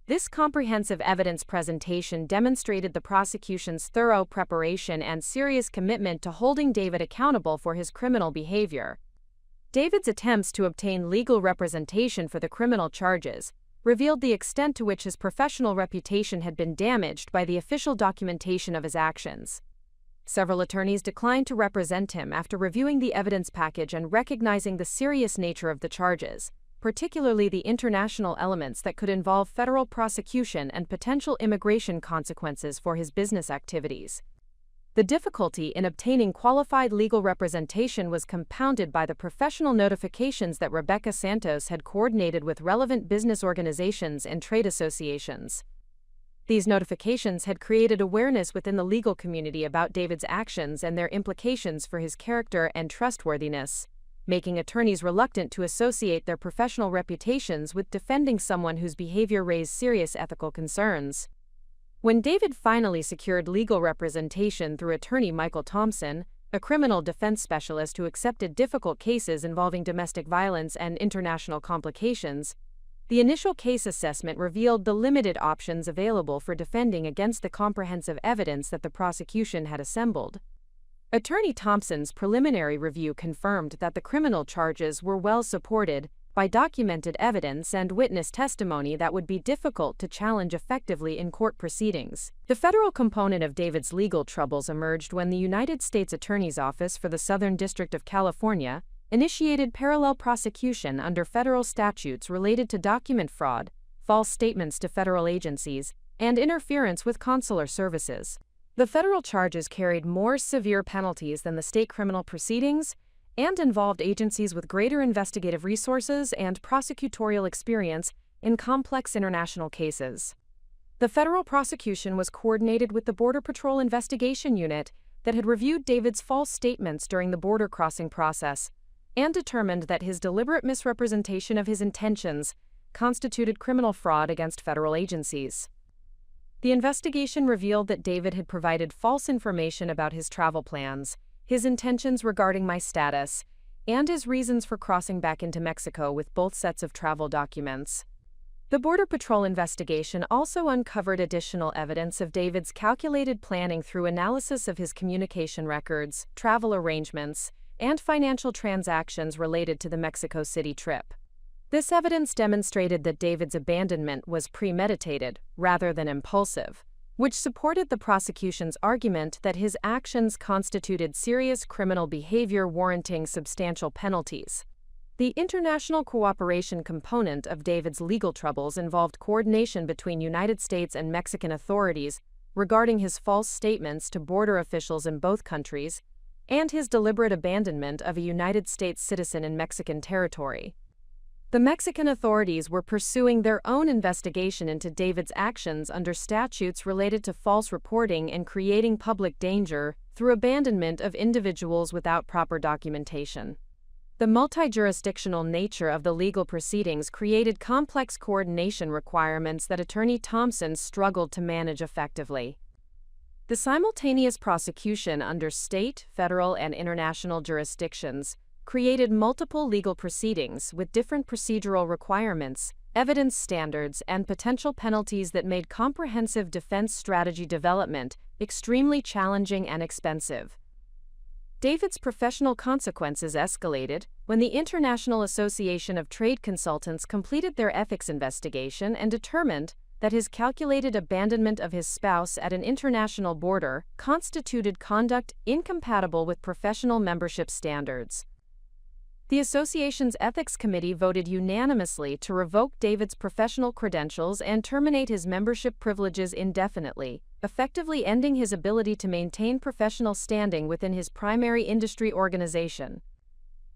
This comprehensive evidence presentation demonstrated the prosecution's thorough preparation and serious commitment to holding David accountable for his criminal behavior. David's attempts to obtain legal representation for the criminal charges revealed the extent to which his professional reputation had been damaged by the official documentation of his actions. Several attorneys declined to represent him after reviewing the evidence package and recognizing the serious nature of the charges, particularly the international elements that could involve federal prosecution and potential immigration consequences for his business activities. The difficulty in obtaining qualified legal representation was compounded by the professional notifications that Rebecca Santos had coordinated with relevant business organizations and trade associations. These notifications had created awareness within the legal community about David's actions and their implications for his character and trustworthiness, making attorneys reluctant to associate their professional reputations with defending someone whose behavior raised serious ethical concerns. When David finally secured legal representation through attorney Michael Thompson, a criminal defense specialist who accepted difficult cases involving domestic violence and international complications, the initial case assessment revealed the limited options available for defending against the comprehensive evidence that the prosecution had assembled. Attorney Thompson's preliminary review confirmed that the criminal charges were well supported by documented evidence and witness testimony that would be difficult to challenge effectively in court proceedings. The federal component of David's legal troubles emerged when the United States Attorney's Office for the Southern District of California initiated parallel prosecution under federal statutes related to document fraud, false statements to federal agencies, and interference with consular services. The federal charges carried more severe penalties than the state criminal proceedings and involved agencies with greater investigative resources and prosecutorial experience in complex international cases. The federal prosecution was coordinated with the Border Patrol Investigation Unit that had reviewed David's false statements during the border crossing process and determined that his deliberate misrepresentation of his intentions constituted criminal fraud against federal agencies. The investigation revealed that David had provided false information about his travel plans, his intentions regarding my status, and his reasons for crossing back into Mexico with both sets of travel documents. The Border Patrol investigation also uncovered additional evidence of David's calculated planning through analysis of his communication records, travel arrangements, and financial transactions related to the Mexico City trip. This evidence demonstrated that David's abandonment was premeditated rather than impulsive, which supported the prosecution's argument that his actions constituted serious criminal behavior warranting substantial penalties. The international cooperation component of David's legal troubles involved coordination between United States and Mexican authorities regarding his false statements to border officials in both countries and his deliberate abandonment of a United States citizen in Mexican territory. The Mexican authorities were pursuing their own investigation into David's actions under statutes related to false reporting and creating public danger through abandonment of individuals without proper documentation. The multi-jurisdictional nature of the legal proceedings created complex coordination requirements that Attorney Thompson struggled to manage effectively. The simultaneous prosecution under state, federal, and international jurisdictions created multiple legal proceedings with different procedural requirements, evidence standards, and potential penalties that made comprehensive defense strategy development extremely challenging and expensive. David's professional consequences escalated when the International Association of Trade Consultants completed their ethics investigation and determined that his calculated abandonment of his spouse at an international border constituted conduct incompatible with professional membership standards. The association's ethics committee voted unanimously to revoke David's professional credentials and terminate his membership privileges indefinitely, effectively ending his ability to maintain professional standing within his primary industry organization.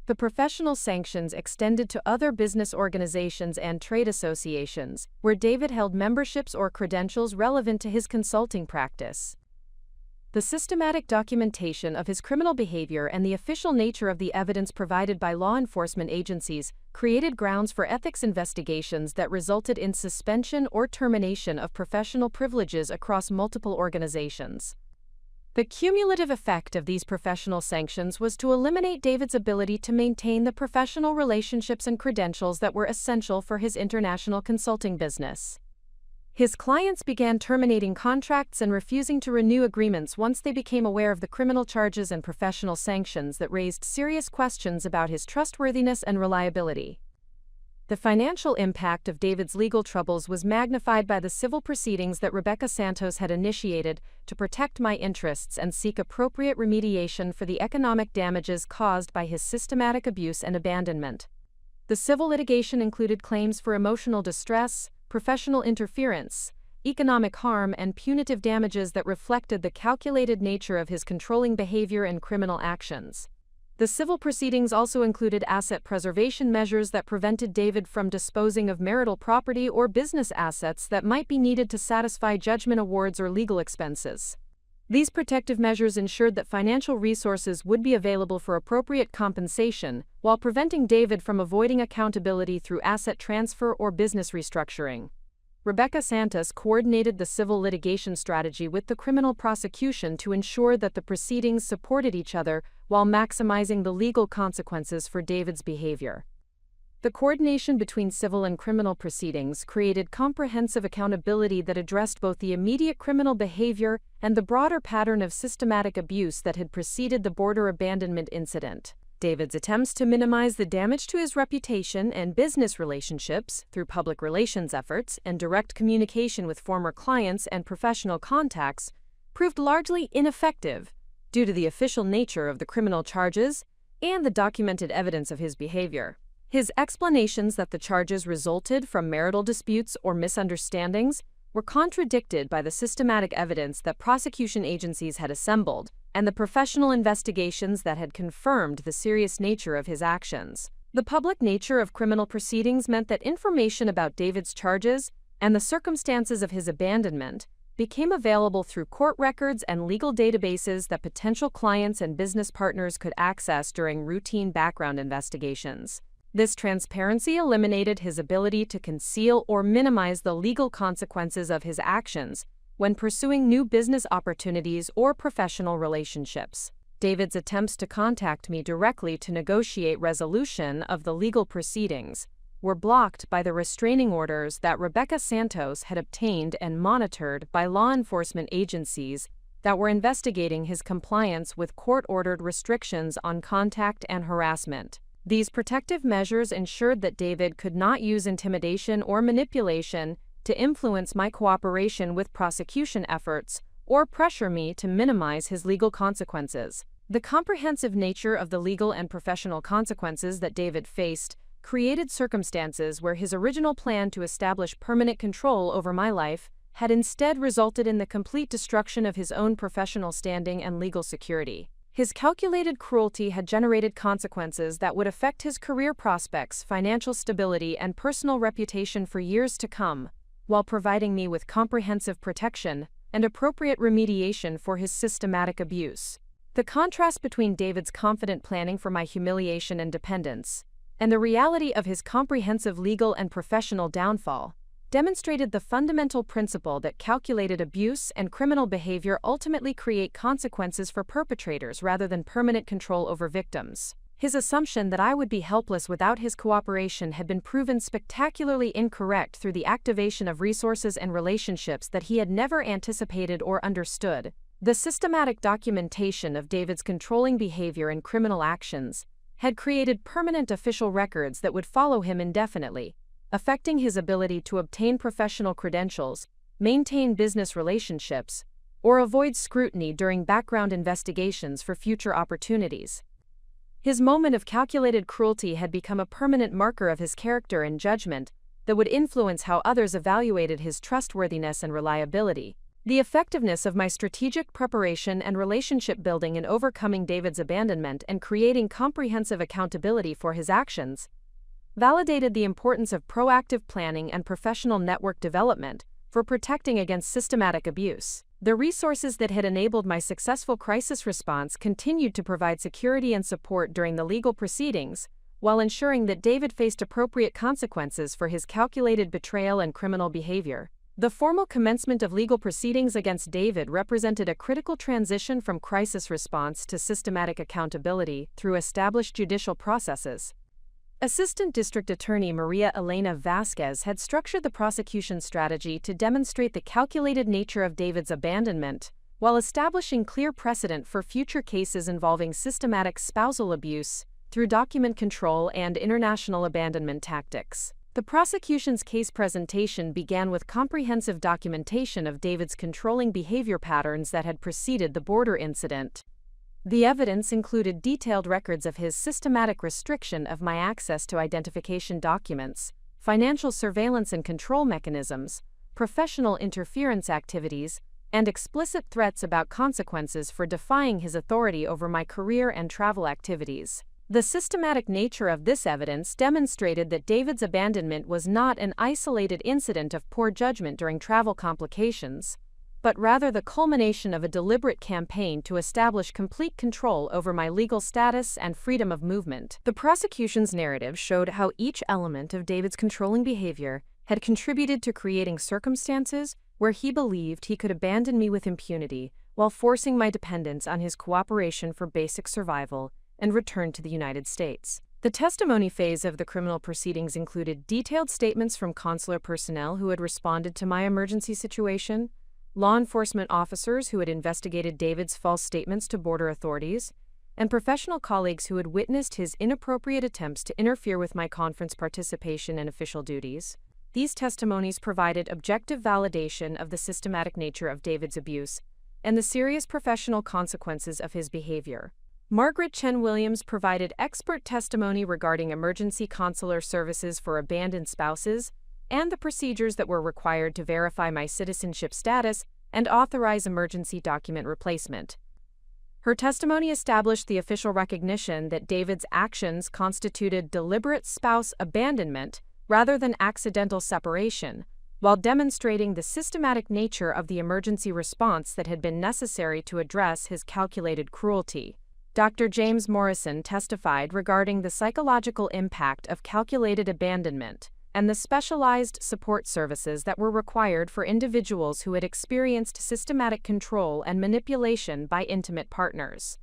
The professional sanctions extended to other business organizations and trade associations, where David held memberships or credentials relevant to his consulting practice. The systematic documentation of his criminal behavior and the official nature of the evidence provided by law enforcement agencies created grounds for ethics investigations that resulted in suspension or termination of professional privileges across multiple organizations. The cumulative effect of these professional sanctions was to eliminate David's ability to maintain the professional relationships and credentials that were essential for his international consulting business. His clients began terminating contracts and refusing to renew agreements once they became aware of the criminal charges and professional sanctions that raised serious questions about his trustworthiness and reliability. The financial impact of David's legal troubles was magnified by the civil proceedings that Rebecca Santos had initiated to protect my interests and seek appropriate remediation for the economic damages caused by his systematic abuse and abandonment. The civil litigation included claims for emotional distress, professional interference, economic harm, and punitive damages that reflected the calculated nature of his controlling behavior and criminal actions. The civil proceedings also included asset preservation measures that prevented David from disposing of marital property or business assets that might be needed to satisfy judgment awards or legal expenses. These protective measures ensured that financial resources would be available for appropriate compensation, while preventing David from avoiding accountability through asset transfer or business restructuring. Rebecca Santos coordinated the civil litigation strategy with the criminal prosecution to ensure that the proceedings supported each other while maximizing the legal consequences for David's behavior. The coordination between civil and criminal proceedings created comprehensive accountability that addressed both the immediate criminal behavior and the broader pattern of systematic abuse that had preceded the border abandonment incident. David's attempts to minimize the damage to his reputation and business relationships through public relations efforts and direct communication with former clients and professional contacts proved largely ineffective due to the official nature of the criminal charges and the documented evidence of his behavior. His explanations that the charges resulted from marital disputes or misunderstandings were contradicted by the systematic evidence that prosecution agencies had assembled and the professional investigations that had confirmed the serious nature of his actions. The public nature of criminal proceedings meant that information about David's charges and the circumstances of his abandonment became available through court records and legal databases that potential clients and business partners could access during routine background investigations. This transparency eliminated his ability to conceal or minimize the legal consequences of his actions when pursuing new business opportunities or professional relationships. David's attempts to contact me directly to negotiate resolution of the legal proceedings were blocked by the restraining orders that Rebecca Santos had obtained and monitored by law enforcement agencies that were investigating his compliance with court-ordered restrictions on contact and harassment. These protective measures ensured that David could not use intimidation or manipulation to influence my cooperation with prosecution efforts or pressure me to minimize his legal consequences. The comprehensive nature of the legal and professional consequences that David faced created circumstances where his original plan to establish permanent control over my life had instead resulted in the complete destruction of his own professional standing and legal security. His calculated cruelty had generated consequences that would affect his career prospects, financial stability, and personal reputation for years to come, while providing me with comprehensive protection and appropriate remediation for his systematic abuse. The contrast between David's confident planning for my humiliation and dependence and the reality of his comprehensive legal and professional downfall demonstrated the fundamental principle that calculated abuse and criminal behavior ultimately create consequences for perpetrators rather than permanent control over victims. His assumption that I would be helpless without his cooperation had been proven spectacularly incorrect through the activation of resources and relationships that he had never anticipated or understood. The systematic documentation of David's controlling behavior and criminal actions had created permanent official records that would follow him indefinitely, affecting his ability to obtain professional credentials, maintain business relationships, or avoid scrutiny during background investigations for future opportunities. His moment of calculated cruelty had become a permanent marker of his character and judgment that would influence how others evaluated his trustworthiness and reliability. The effectiveness of my strategic preparation and relationship building in overcoming David's abandonment and creating comprehensive accountability for his actions validated the importance of proactive planning and professional network development for protecting against systematic abuse. The resources that had enabled my successful crisis response continued to provide security and support during the legal proceedings, while ensuring that David faced appropriate consequences for his calculated betrayal and criminal behavior. The formal commencement of legal proceedings against David represented a critical transition from crisis response to systematic accountability through established judicial processes. Assistant District Attorney Maria Elena Vasquez had structured the prosecution strategy to demonstrate the calculated nature of David's abandonment, while establishing clear precedent for future cases involving systematic spousal abuse through document control and international abandonment tactics. The prosecution's case presentation began with comprehensive documentation of David's controlling behavior patterns that had preceded the border incident. The evidence included detailed records of his systematic restriction of my access to identification documents, financial surveillance and control mechanisms, professional interference activities, and explicit threats about consequences for defying his authority over my career and travel activities. The systematic nature of this evidence demonstrated that David's abandonment was not an isolated incident of poor judgment during travel complications, but rather the culmination of a deliberate campaign to establish complete control over my legal status and freedom of movement. The prosecution's narrative showed how each element of David's controlling behavior had contributed to creating circumstances where he believed he could abandon me with impunity while forcing my dependence on his cooperation for basic survival and return to the United States. The testimony phase of the criminal proceedings included detailed statements from consular personnel who had responded to my emergency situation, law enforcement officers who had investigated David's false statements to border authorities, and professional colleagues who had witnessed his inappropriate attempts to interfere with my conference participation and official duties. These testimonies provided objective validation of the systematic nature of David's abuse and the serious professional consequences of his behavior. Margaret Chen Williams provided expert testimony regarding emergency consular services for abandoned spouses and the procedures that were required to verify my citizenship status and authorize emergency document replacement. Her testimony established the official recognition that David's actions constituted deliberate spouse abandonment rather than accidental separation, while demonstrating the systematic nature of the emergency response that had been necessary to address his calculated cruelty. Dr. James Morrison testified regarding the psychological impact of calculated abandonment and the specialized support services that were required for individuals who had experienced systematic control and manipulation by intimate partners.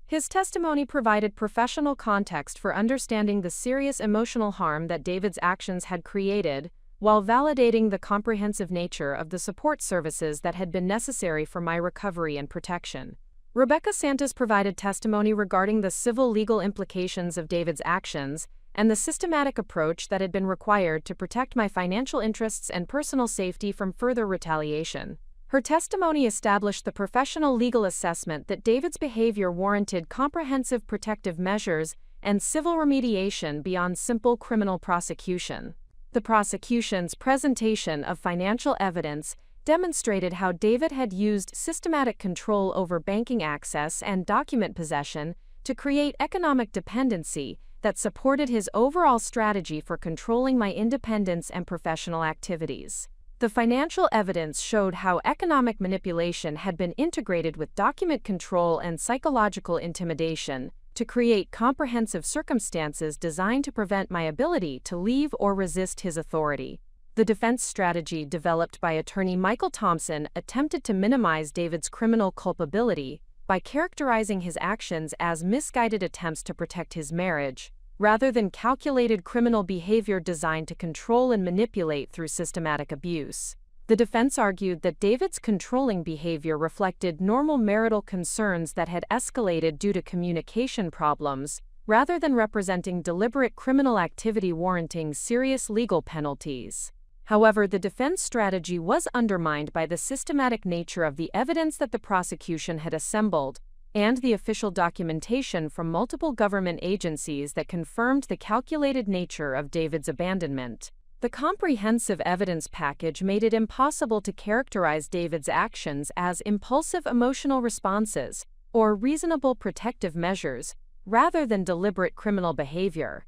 His testimony provided professional context for understanding the serious emotional harm that David's actions had created, while validating the comprehensive nature of the support services that had been necessary for my recovery and protection. Rebecca Santos provided testimony regarding the civil legal implications of David's actions and the systematic approach that had been required to protect my financial interests and personal safety from further retaliation. Her testimony established the professional legal assessment that David's behavior warranted comprehensive protective measures and civil remediation beyond simple criminal prosecution. The prosecution's presentation of financial evidence demonstrated how David had used systematic control over banking access and document possession to create economic dependency that supported his overall strategy for controlling my independence and professional activities. The financial evidence showed how economic manipulation had been integrated with document control and psychological intimidation to create comprehensive circumstances designed to prevent my ability to leave or resist his authority. The defense strategy developed by attorney Michael Thompson attempted to minimize David's criminal culpability by characterizing his actions as misguided attempts to protect his marriage, rather than calculated criminal behavior designed to control and manipulate through systematic abuse. The defense argued that David's controlling behavior reflected normal marital concerns that had escalated due to communication problems, rather than representing deliberate criminal activity warranting serious legal penalties. However, the defense strategy was undermined by the systematic nature of the evidence that the prosecution had assembled, and the official documentation from multiple government agencies that confirmed the calculated nature of David's abandonment. The comprehensive evidence package made it impossible to characterize David's actions as impulsive emotional responses or reasonable protective measures, rather than deliberate criminal behavior.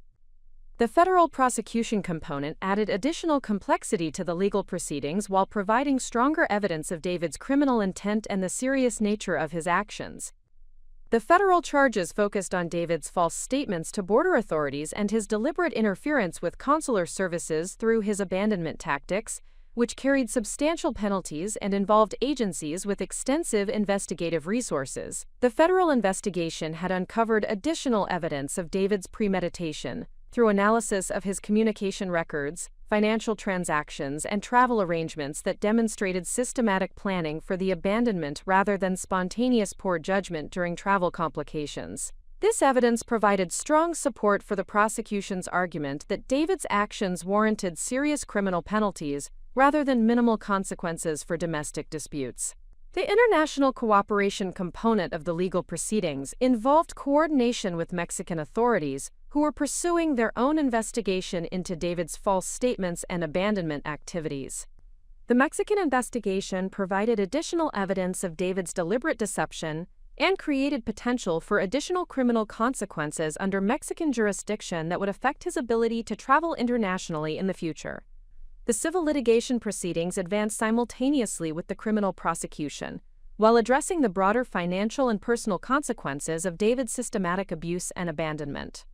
The federal prosecution component added additional complexity to the legal proceedings while providing stronger evidence of David's criminal intent and the serious nature of his actions. The federal charges focused on David's false statements to border authorities and his deliberate interference with consular services through his abandonment tactics, which carried substantial penalties and involved agencies with extensive investigative resources. The federal investigation had uncovered additional evidence of David's premeditation through analysis of his communication records, financial transactions, and travel arrangements that demonstrated systematic planning for the abandonment rather than spontaneous poor judgment during travel complications. This evidence provided strong support for the prosecution's argument that David's actions warranted serious criminal penalties rather than minimal consequences for domestic disputes. The international cooperation component of the legal proceedings involved coordination with Mexican authorities who were pursuing their own investigation into David's false statements and abandonment activities. The Mexican investigation provided additional evidence of David's deliberate deception and created potential for additional criminal consequences under Mexican jurisdiction that would affect his ability to travel internationally in the future. The civil litigation proceedings advanced simultaneously with the criminal prosecution, while addressing the broader financial and personal consequences of David's systematic abuse and abandonment.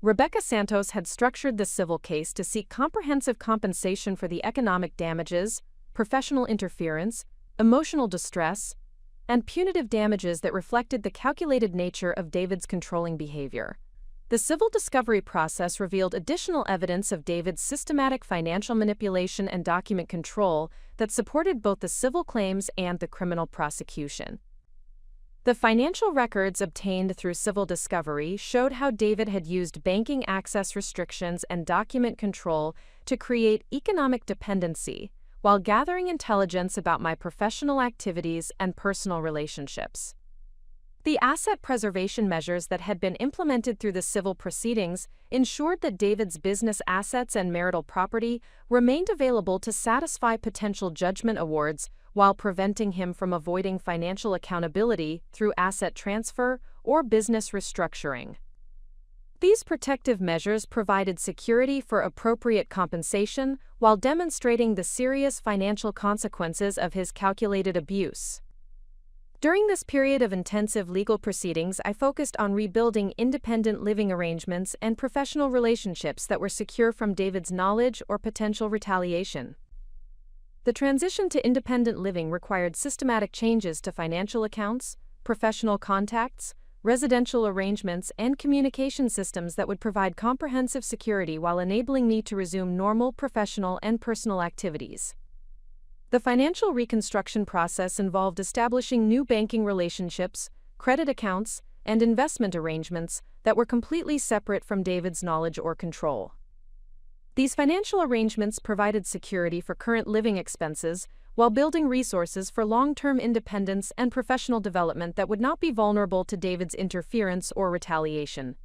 Rebecca Santos had structured the civil case to seek comprehensive compensation for the economic damages, professional interference, emotional distress, and punitive damages that reflected the calculated nature of David's controlling behavior. The civil discovery process revealed additional evidence of David's systematic financial manipulation and document control that supported both the civil claims and the criminal prosecution. The financial records obtained through civil discovery showed how David had used banking access restrictions and document control to create economic dependency, while gathering intelligence about my professional activities and personal relationships. The asset preservation measures that had been implemented through the civil proceedings ensured that David's business assets and marital property remained available to satisfy potential judgment awards while preventing him from avoiding financial accountability through asset transfer or business restructuring. These protective measures provided security for appropriate compensation while demonstrating the serious financial consequences of his calculated abuse. During this period of intensive legal proceedings, I focused on rebuilding independent living arrangements and professional relationships that were secure from David's knowledge or potential retaliation. The transition to independent living required systematic changes to financial accounts, professional contacts, residential arrangements, and communication systems that would provide comprehensive security while enabling me to resume normal professional and personal activities. The financial reconstruction process involved establishing new banking relationships, credit accounts, and investment arrangements that were completely separate from David's knowledge or control. These financial arrangements provided security for current living expenses while building resources for long-term independence and professional development that would not be vulnerable to David's interference or retaliation.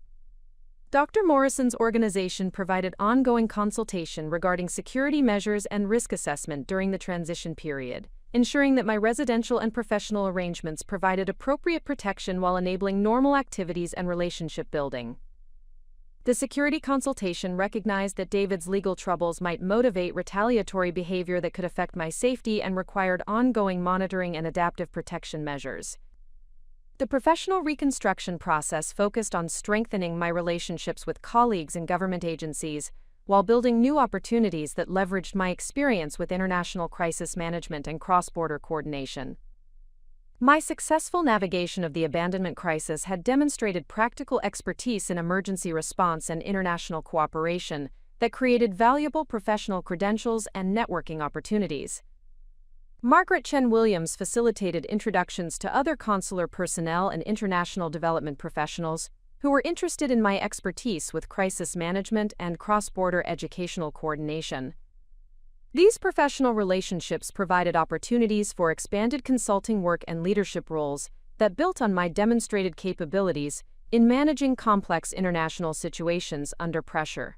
Dr. Morrison's organization provided ongoing consultation regarding security measures and risk assessment during the transition period, ensuring that my residential and professional arrangements provided appropriate protection while enabling normal activities and relationship building. The security consultation recognized that David's legal troubles might motivate retaliatory behavior that could affect my safety and required ongoing monitoring and adaptive protection measures. The professional reconstruction process focused on strengthening my relationships with colleagues and government agencies, while building new opportunities that leveraged my experience with international crisis management and cross-border coordination. My successful navigation of the abandonment crisis had demonstrated practical expertise in emergency response and international cooperation that created valuable professional credentials and networking opportunities. Margaret Chen Williams facilitated introductions to other consular personnel and international development professionals who were interested in my expertise with crisis management and cross-border educational coordination. These professional relationships provided opportunities for expanded consulting work and leadership roles that built on my demonstrated capabilities in managing complex international situations under pressure.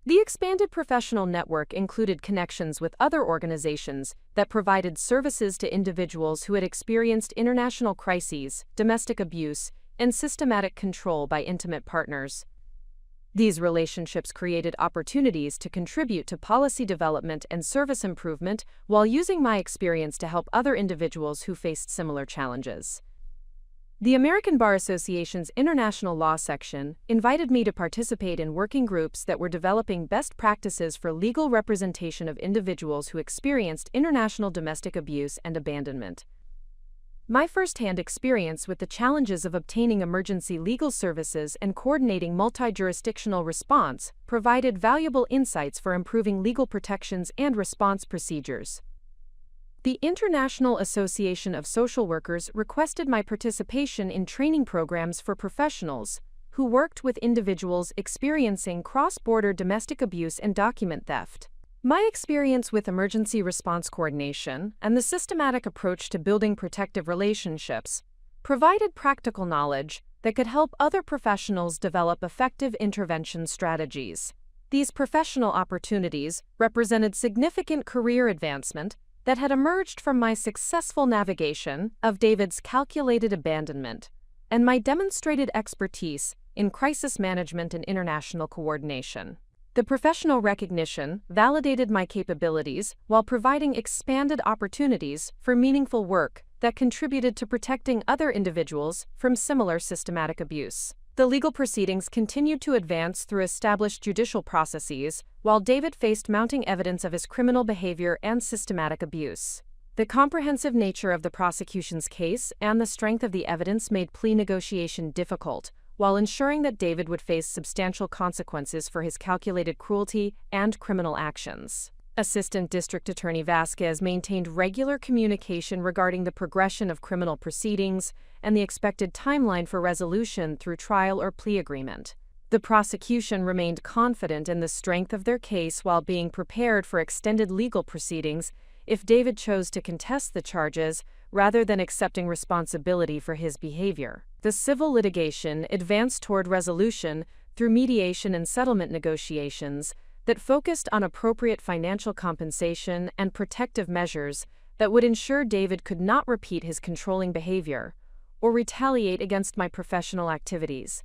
The expanded professional network included connections with other organizations that provided services to individuals who had experienced international crises, domestic abuse, and systematic control by intimate partners. These relationships created opportunities to contribute to policy development and service improvement while using my experience to help other individuals who faced similar challenges. The American Bar Association's International Law section invited me to participate in working groups that were developing best practices for legal representation of individuals who experienced international domestic abuse and abandonment. My first-hand experience with the challenges of obtaining emergency legal services and coordinating multi-jurisdictional response provided valuable insights for improving legal protections and response procedures. The International Association of Social Workers requested my participation in training programs for professionals who worked with individuals experiencing cross-border domestic abuse and document theft. My experience with emergency response coordination and the systematic approach to building protective relationships provided practical knowledge that could help other professionals develop effective intervention strategies. These professional opportunities represented significant career advancement that had emerged from my successful navigation of David's calculated abandonment and my demonstrated expertise in crisis management and international coordination. The professional recognition validated my capabilities while providing expanded opportunities for meaningful work that contributed to protecting other individuals from similar systematic abuse. The legal proceedings continued to advance through established judicial processes, while David faced mounting evidence of his criminal behavior and systematic abuse. The comprehensive nature of the prosecution's case and the strength of the evidence made plea negotiation difficult, while ensuring that David would face substantial consequences for his calculated cruelty and criminal actions. Assistant District Attorney Vasquez maintained regular communication regarding the progression of criminal proceedings and the expected timeline for resolution through trial or plea agreement. The prosecution remained confident in the strength of their case while being prepared for extended legal proceedings if David chose to contest the charges rather than accepting responsibility for his behavior. The civil litigation advanced toward resolution through mediation and settlement negotiations that focused on appropriate financial compensation and protective measures that would ensure David could not repeat his controlling behavior or retaliate against my professional activities.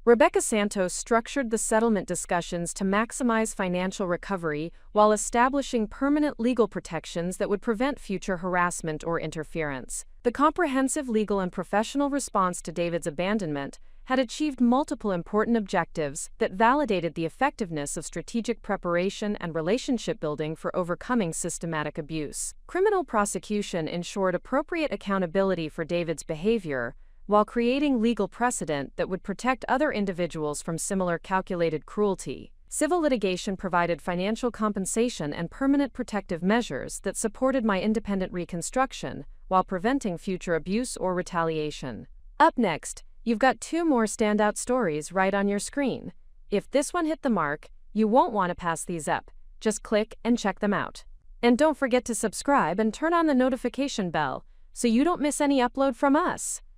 Rebecca Santos structured the settlement discussions to maximize financial recovery while establishing permanent legal protections that would prevent future harassment or interference. The comprehensive legal and professional response to David's abandonment had achieved multiple important objectives that validated the effectiveness of strategic preparation and relationship building for overcoming systematic abuse. Criminal prosecution ensured appropriate accountability for David's behavior, while creating legal precedent that would protect other individuals from similar calculated cruelty. Civil litigation provided financial compensation and permanent protective measures that supported my independent reconstruction while preventing future abuse or retaliation. Up next, you've got two more standout stories right on your screen. If this one hit the mark, you won't want to pass these up. Just click and check them out. And don't forget to subscribe and turn on the notification bell so you don't miss any upload from us.